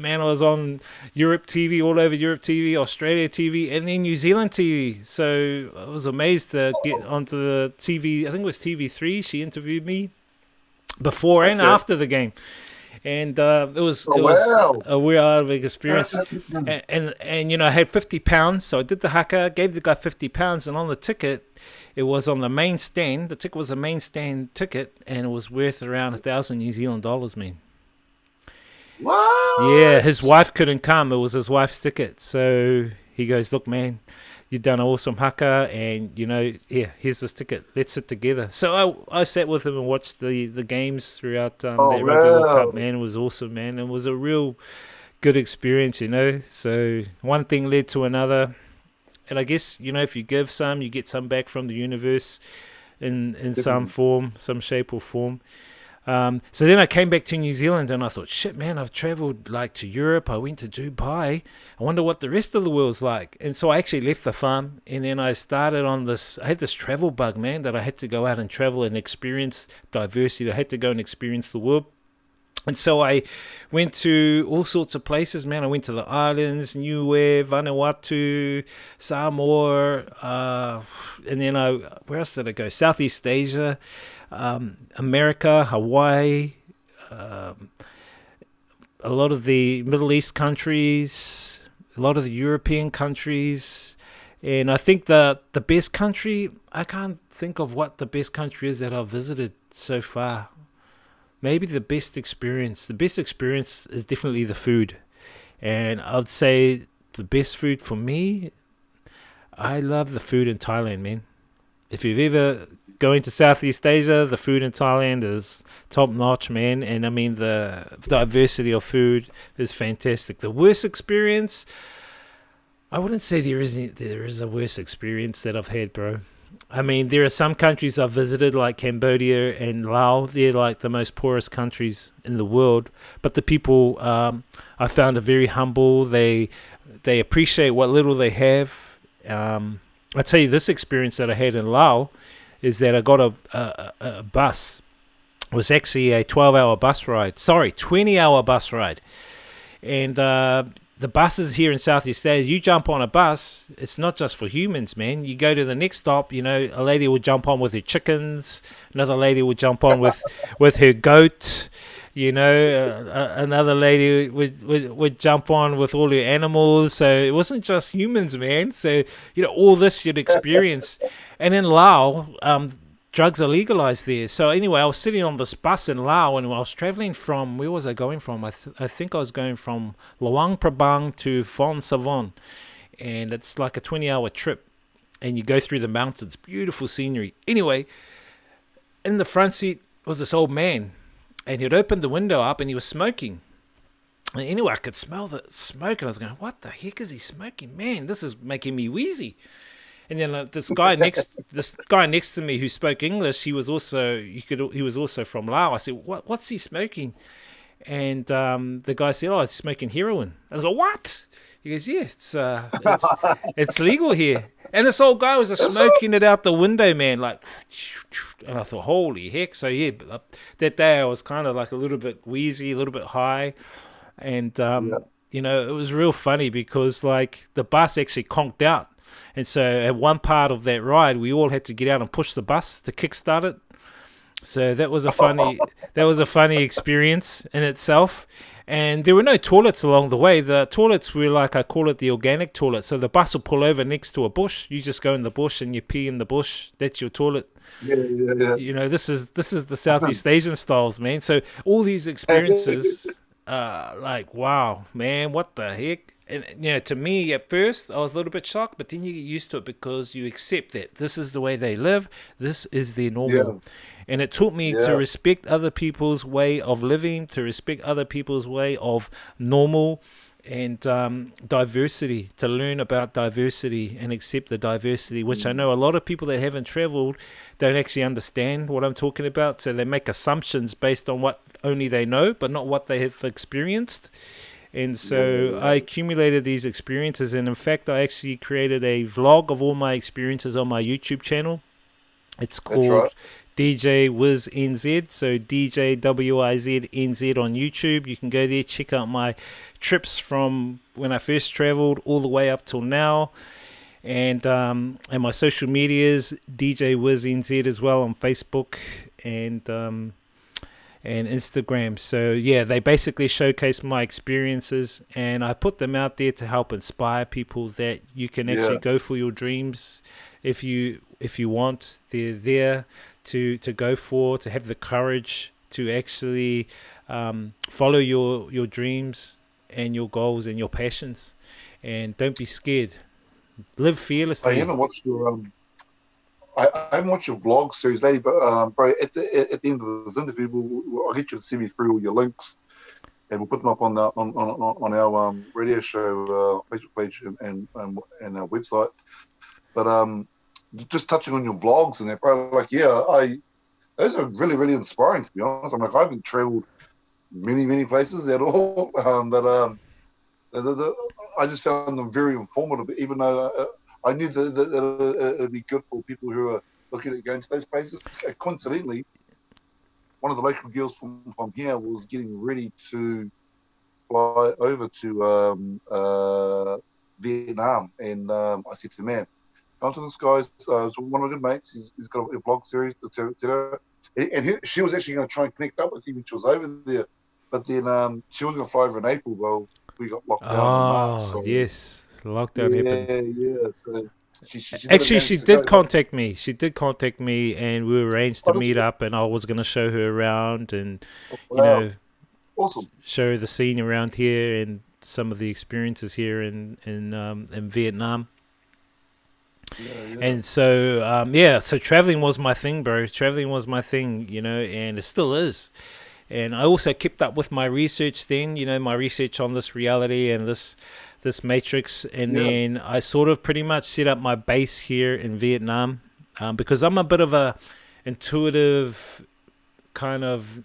man, I was on Europe TV, all over Europe TV, Australia TV, and then New Zealand TV. So I was amazed to get onto the TV. I think it was TV3. She interviewed me before and after the game. And it was a weird experience. and I had £50, so I did the haka, gave the guy £50, and on the ticket, it was on the main stand. The ticket was a main stand ticket, and it was worth around 1,000 New Zealand dollars, man. What? Yeah, his wife couldn't come. It was his wife's ticket. So he goes, look, man, you've done an awesome haka, and, here's this ticket. Let's sit together. So I sat with him and watched the games throughout that Rugby World Cup, man. It was awesome, man. It was a real good experience, So one thing led to another. And I guess, if you give some, you get some back from the universe in some form, some shape or form. So then I came back to New Zealand, and I thought, shit, man, I've traveled like to Europe. I went to Dubai. I wonder what the rest of the world's like. And so I actually left the farm, and then I started on this. I had this travel bug, man, that I had to go out and travel and experience diversity. I had to go and experience the world. And so I went to all sorts of places, man. I went to the islands, Niue, Vanuatu, Samoa, and then where else did I go? Southeast Asia, America, Hawaii, a lot of the Middle East countries, a lot of the European countries, and I think the best country, I can't think of what the best country is that I've visited so far. Maybe the best experience. The best experience is definitely the food. And I'd say the best food for me, I love the food in Thailand, man. If you've ever going to Southeast Asia, the food in Thailand is top notch, man. And I mean, the diversity of food is fantastic. The worst experience, I wouldn't say there is a worse experience that I've had, bro. I mean, there are some countries I've visited, like Cambodia and Laos. They're like the most poorest countries in the world. But the people, I found are very humble. They appreciate what little they have. I tell you, this experience that I had in Laos is that I got a bus. It was actually a 12-hour bus ride. Sorry, 20-hour bus ride. And the buses here in Southeast Asia, you jump on a bus, it's not just for humans, man. You go to the next stop, you know, a lady will jump on with her chickens, another lady will jump on with her goat, you know, another lady would jump on with all her animals. So it wasn't just humans, man. So, you know, all this you'd experience. And in Laos, drugs are legalized there. So anyway, I was sitting on this bus in Laos, and I was traveling from, where was I going from? I think I was going from Luang Prabang to Phon Savon, and it's like a 20-hour trip, and you go through the mountains, beautiful scenery. Anyway, in the front seat was this old man, and he'd opened the window up, and he was smoking. And anyway, I could smell the smoke, and I was going, what the heck is he smoking? Man, this is making me wheezy. And then this guy next to me who spoke English, he was also from Laos. I said, what's he smoking? And the guy said, oh, he's smoking heroin. I was like, what? He goes, yeah, it's legal here. And this old guy was smoking it out the window, man, like. And I thought, holy heck! So yeah, that day I was kind of like a little bit wheezy, a little bit high, and you know, it was real funny because like the bus actually conked out. And so at one part of that ride, we all had to get out and push the bus to kickstart it. So that was a funny experience in itself. And there were no toilets along the way. The toilets were like, I call it the organic toilet. So the bus will pull over next to a bush. You just go in the bush and you pee in the bush. That's your toilet. Yeah. You know, this is the Southeast Asian styles, man. So all these experiences, like, wow, man, what the heck? And, you know, to me, at first, I was a little bit shocked, but then you get used to it because you accept that this is the way they live. This is their normal. Yeah. And it taught me to respect other people's way of living, to respect other people's way of normal and diversity, to learn about diversity and accept the diversity, which I know a lot of people that haven't traveled don't actually understand what I'm talking about. So they make assumptions based on what only they know, but not what they have experienced. And so I accumulated these experiences, and in fact, I actually created a vlog of all my experiences on my YouTube channel. It's called DJ Wiz NZ, so DJ WIZ NZ on YouTube. You can go there, check out my trips from when I first traveled all the way up till now, and my social medias, DJ Wiz NZ as well on Facebook and Instagram. So yeah, they basically showcase my experiences, and I put them out there to help inspire people that you can actually go for your dreams if you want. They're there to go for, to have the courage to actually follow your dreams and your goals and your passions, and don't be scared. Live fearlessly. I haven't watched your I haven't watched your vlog series lately, but bro, at the end of this interview, I'll get you to send me through all your links, and we'll put them up on our radio show Facebook page and our website. But just touching on your vlogs and that, bro, like those are really, really inspiring, to be honest. I'm like, I haven't traveled many places at all, but I just found them very informative, even though I knew that it would be good for people who are looking at going to those places. Coincidentally, one of the local girls from here was getting ready to fly over to Vietnam, and I said to her, man, come to this guy's, one of my good mates, he's got a blog series, etc. And she was actually going to try and connect up with him when she was over there. But then she was going to fly over in April. Well, we got locked down in March. Oh, So yes. The lockdown happened. yeah. So she didn't Actually, manage she to go. did contact me. She did contact me, and we arranged to But, oh, did meet she? up, and I was going to show her around and, Oh, you wow, know, awesome. show her the scene around here and some of the experiences here in Vietnam. Yeah. And so, so traveling was my thing, bro. Traveling was my thing, and it still is. And I also kept up with my research then, my research on this reality and this matrix. And Yeah. then I sort of pretty much set up my base here in Vietnam, because I'm a bit of a intuitive kind of,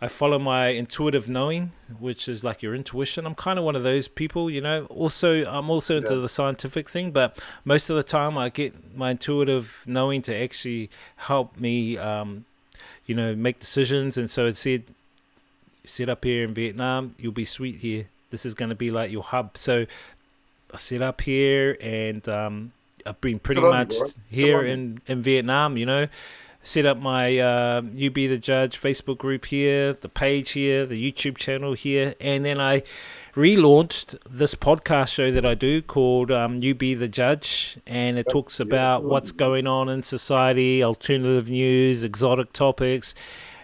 I follow my intuitive knowing, which is like your intuition. I'm kind of one of those people, Also, I'm also into Yeah. the scientific thing, but most of the time I get my intuitive knowing to actually help me, make decisions. And so it said, set up here in Vietnam, you'll be sweet here. This is going to be like your hub. So I set up here, and I've been pretty Good on you, much bro. Good here on you. in Vietnam, set up my You Be the Judge Facebook group here, the page here, the YouTube channel here, and then I relaunched this podcast show that I do called You Be the Judge, and it talks about Good on what's you, bro. going on in society, alternative news, exotic topics,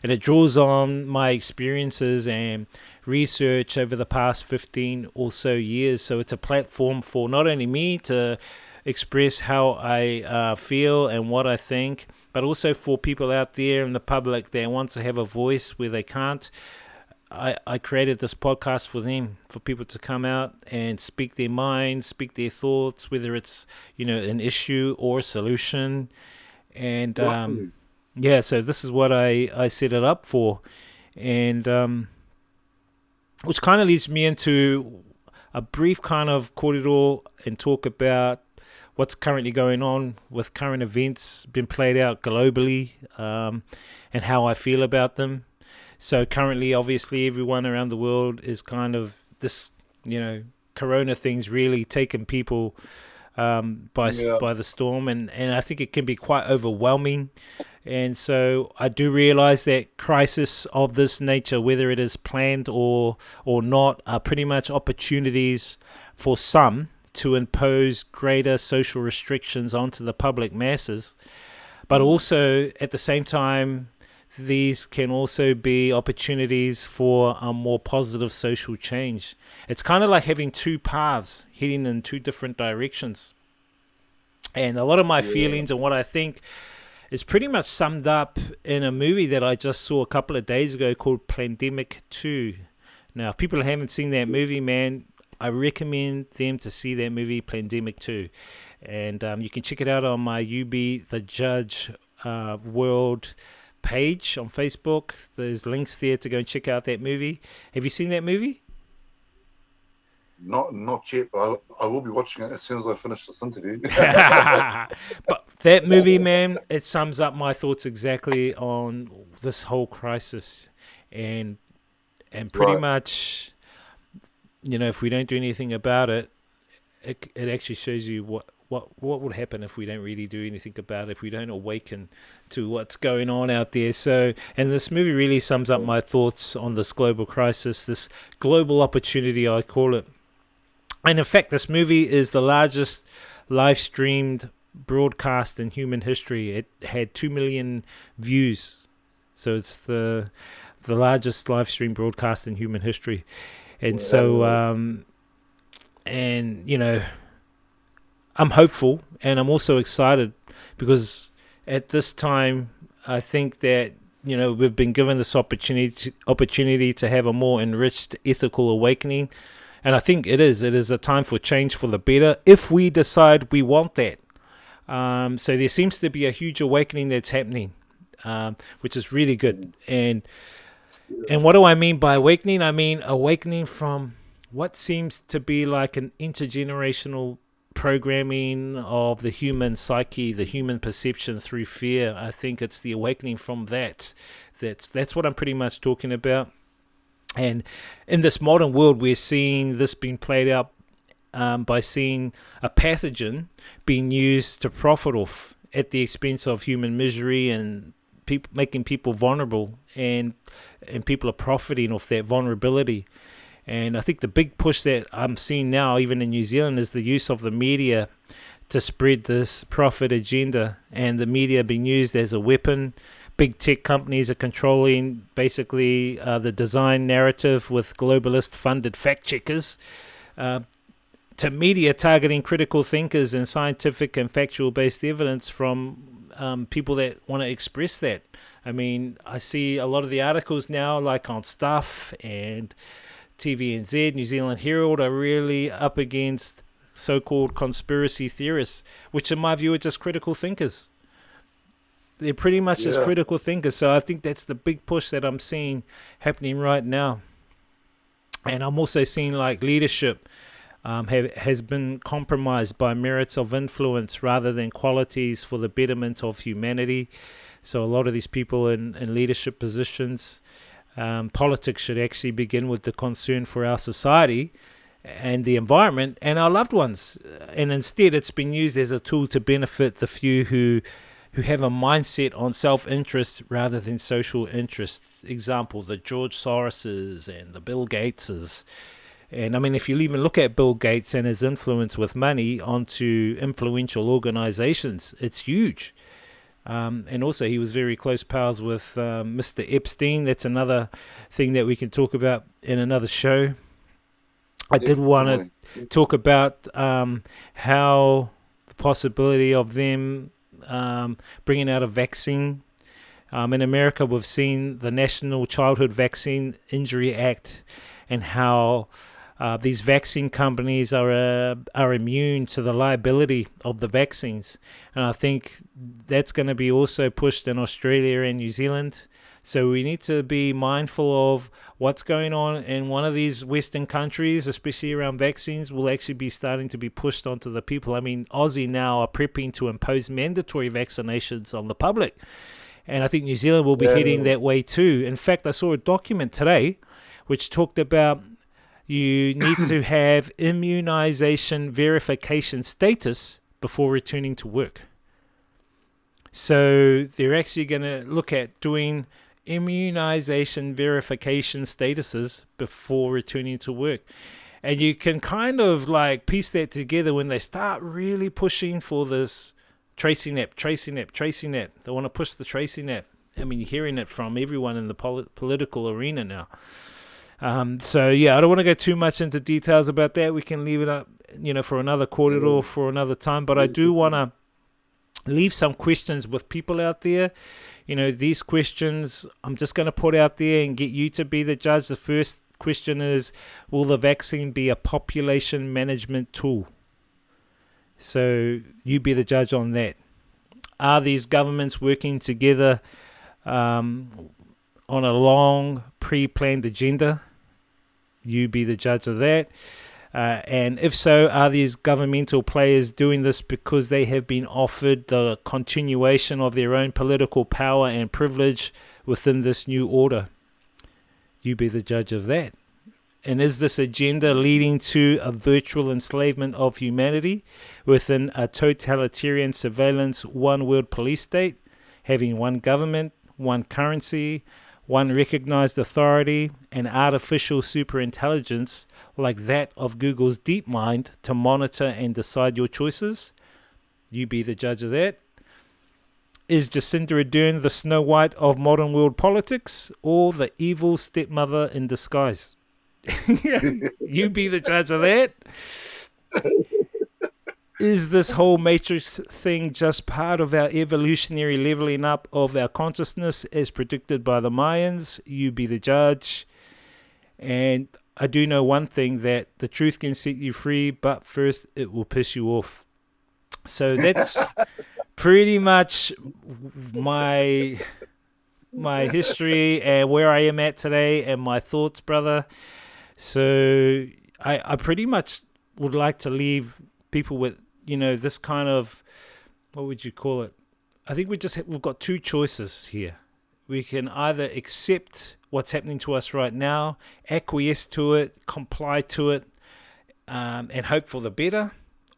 and it draws on my experiences and research over the past 15 or so years. So it's a platform for not only me to express how I feel and what I think, but also for people out there in the public that want to have a voice where they can't. I created this podcast for them, for people to come out and speak their minds, speak their thoughts, whether it's, an issue or a solution. And Lovely. so this is what I set it up for. And which kind of leads me into a brief kind of corridor and talk about what's currently going on with current events been played out globally, and how I feel about them. So currently, obviously, everyone around the world is kind of this, corona thing's really taken people by Yeah. the storm, and I think it can be quite overwhelming. And so I do realize that crisis of this nature, whether it is planned or not, are pretty much opportunities for some to impose greater social restrictions onto the public masses. But also, at the same time, these can also be opportunities for a more positive social change. It's kind of like having two paths heading in two different directions. And a lot of my Yeah. feelings and what I think is pretty much summed up in a movie that I just saw a couple of days ago called Pandemic 2. Now, if people haven't seen that movie, man, I recommend them to see that movie, Pandemic 2. And you can check it out on my You Be the Judge World page on Facebook. There's links there to go and check out that movie. Have you seen that movie? Not yet, but I will be watching it as soon as I finish this interview. But that movie, man, it sums up my thoughts exactly on this whole crisis. And pretty Right. much, if we don't do anything about it, it actually shows you what would happen if we don't really do anything about it, if we don't awaken to what's going on out there. So, and this movie really sums up my thoughts on this global crisis, this global opportunity, I call it. And in fact, this movie is the largest live streamed broadcast in human history. It had 2 million views. So it's the largest live stream broadcast in human history. And so, I'm hopeful, and I'm also excited because at this time, I think that we've been given this opportunity to have a more enriched ethical awakening, and I think it is a time for change for the better if we decide we want that. So there seems to be a huge awakening that's happening, which is really good. And what do I mean by awakening? I mean awakening from what seems to be like an intergenerational programming of the human psyche, the human perception through fear. I think it's the awakening from that. That's what I'm pretty much talking about. And in this modern world, we're seeing this being played out by seeing a pathogen being used to profit off at the expense of human misery and making people vulnerable. and people are profiting off that vulnerability. And I think the big push that I'm seeing now, even in New Zealand, is the use of the media to spread this profit agenda, and the media being used as a weapon. Big tech companies are controlling basically the design narrative with globalist funded fact checkers, to media targeting critical thinkers and scientific and factual based evidence from people that want to express that. I mean, I see a lot of the articles now, like on Stuff and TVNZ, New Zealand Herald, are really up against so-called conspiracy theorists, which in my view are just critical thinkers. They're pretty much just critical thinkers. So I think that's the big push that I'm seeing happening right now. And I'm also seeing like leadership has been compromised by merits of influence rather than qualities for the betterment of humanity. So a lot of these people in leadership positions, politics should actually begin with the concern for our society and the environment and our loved ones. And instead it's been used as a tool to benefit the few who have a mindset on self-interest rather than social interest. Example, the George Soroses and the Bill Gateses. And I mean, if you even look at Bill Gates and his influence with money onto influential organizations, it's huge. And also he was very close pals with Mr. Epstein. That's another thing that we can talk about in another show. I did want to talk about how the possibility of them bringing out a vaccine. In America, we've seen the National Childhood Vaccine Injury Act and how these vaccine companies are immune to the liability of the vaccines. And I think that's going to be also pushed in Australia and New Zealand. So we need to be mindful of what's going on in one of these Western countries, especially around vaccines, will actually be starting to be pushed onto the people. I mean, Aussie now are prepping to impose mandatory vaccinations on the public. And I think New Zealand will be heading that way too. In fact, I saw a document today which talked about you need to have immunization verification status before returning to work. So they're actually going to look at doing immunization verification statuses before returning to work. And you can kind of like piece that together when they start really pushing for this tracing app. They want to push the tracing app. I mean, you're hearing it from everyone in the political arena now. So yeah, I don't want to go too much into details about that. We can leave it up, for another quarter or for another time. But I do want to leave some questions with people out there. These questions I'm just going to put out there and get you to be the judge. The first question is, will the vaccine be a population management tool? So you be the judge on that. Are these governments working together on a long pre-planned agenda? You be the judge of that. And if so, are these governmental players doing this because they have been offered the continuation of their own political power and privilege within this new order? You be the judge of that. And is this agenda leading to a virtual enslavement of humanity within a totalitarian surveillance one world police state, having one government, one currency, one recognized authority, and artificial superintelligence like that of Google's DeepMind to monitor and decide your choices? You be the judge of that. Is Jacinda Ardern the Snow White of modern world politics, or the evil stepmother in disguise? You be the judge of that. Is this whole matrix thing just part of our evolutionary leveling up of our consciousness as predicted by the Mayans? You be the judge. And I do know one thing, that the truth can set you free, but first it will piss you off. So that's pretty much my history and where I am at today and my thoughts, brother. So I pretty much would like to leave people with, this kind of, what would you call it? I think we've got two choices here. We can either accept what's happening to us right now, acquiesce to it, comply to it, and hope for the better,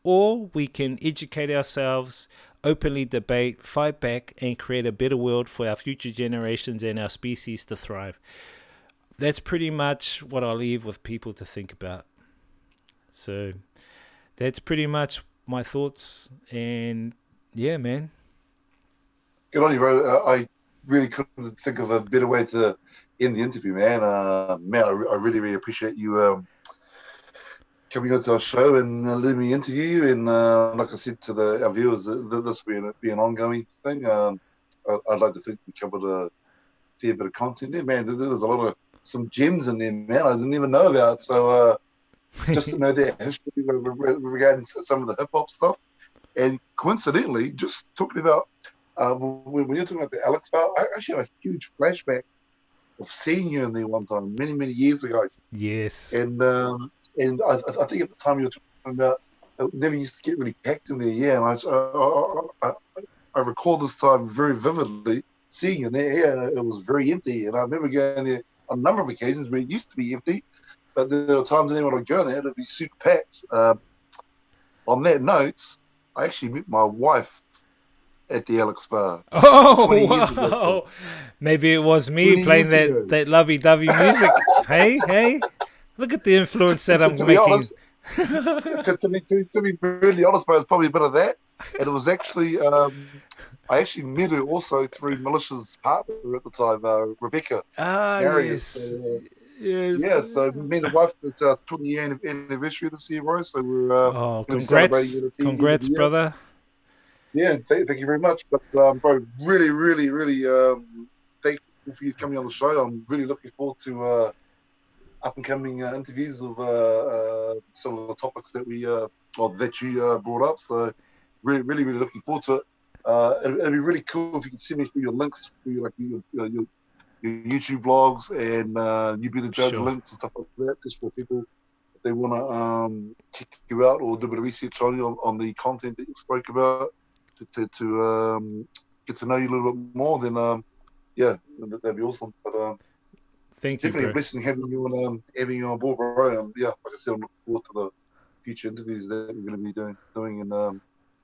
or we can educate ourselves, openly debate, fight back, and create a better world for our future generations and our species to thrive. That's pretty much what I leave with people to think about. So that's pretty much my thoughts. And yeah, man. Good on you, bro. I really couldn't think of a better way to end the interview, man. I really, really appreciate you coming on to our show and letting me interview you. And like I said to our viewers, this will be an ongoing thing. I'd like to think we covered a fair bit of content there, man. There's a lot of some gems in there, man. I didn't even know about. So just to know their history regarding some of the hip hop stuff, and coincidentally, just talking about when you're talking about the Alex Bar, I actually had a huge flashback of seeing you in there one time, many years ago. Yes. And I think at the time you were talking about it never used to get really packed in there. Yeah, and I recall this time very vividly seeing you there. Yeah, it was very empty, and I remember going there on a number of occasions where it used to be empty, but there were times when I'd go there, it'd be super packed. On that note, I actually met my wife at the Alex Bar. Oh, wow. Maybe it was me playing that lovey-dovey music. Hey, look at the influence that I'm making. Honest, to be really honest, bro, it's probably a bit of that. And it was actually, I actually met her also through Melissa's partner at the time, Rebecca. Yes. Yes. Yeah, so me and the wife, it's our 20-year anniversary this year, bro. So we're congrats, brother. Yeah, thank you very much. But bro, really thankful for you coming on the show. I'm really looking forward to up and coming interviews of some of the topics that that you brought up. So really looking forward to it. It'd be really cool if you could send me through your links for your YouTube vlogs and you be the judge links and stuff like that, just for people if they want to check you out or do a bit of research on you on the content that you spoke about to get to know you a little bit more. Then that'd be awesome. But thank you, definitely bro. a blessing having you on board, bro. Yeah, like I said, I'm looking forward to the future interviews that we're going to be doing and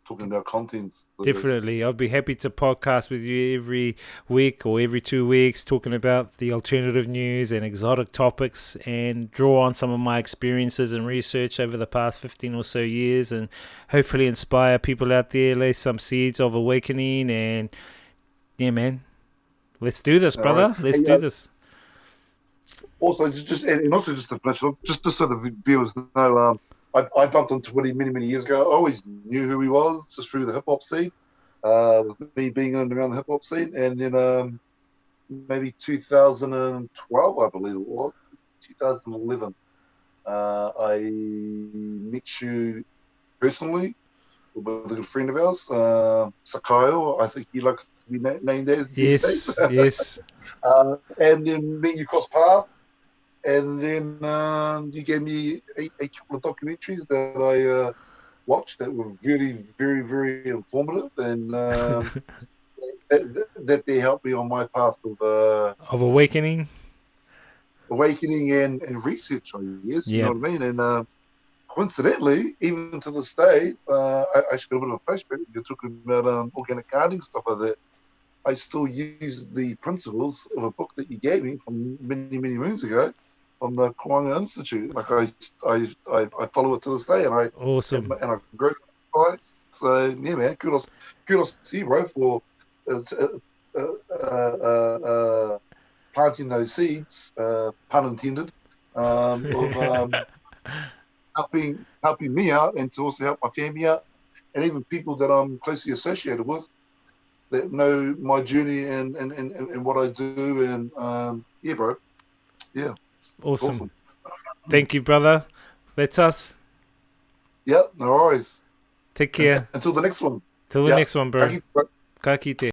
talking about contents. Definitely. I'll be happy to podcast with you every week or every 2 weeks, talking about the alternative news and exotic topics, and draw on some of my experiences and research over the past 15 or so years, and hopefully inspire people out there, lay some seeds of awakening. And yeah, man, let's do this, brother. Right. Let's do this. Also, just to finish, just so the viewers know, I bumped into Woody many years ago. I always knew who he was just through the hip hop scene, with me being around the hip hop scene. And then maybe 2012, I believe it was, 2011, I met you personally with a good friend of ours, Sakayo. I think he likes to be named as. Yes. And then me and you crossed paths. And then you gave me a couple of documentaries that I watched that were really, very informative, and that they helped me on my path of awakening and research. I guess you know what I mean. And coincidentally, even to this day, I actually got a bit of a flashback. You're talking about organic gardening stuff like that. I still use the principles of a book that you gave me from many moons ago, from the Kawanga Institute. Like I follow it to this day, and awesome. And I grew by it. So yeah, man, kudos to you, bro, for planting those seeds, pun intended, of helping me out, and to also help my family out, and even people that I'm closely associated with that know my journey and what I do. And yeah, bro, yeah. Awesome. Thank you, brother. That's us. Yeah, no worries. Take care. Until the next one. Till the next one, bro. Ka kite.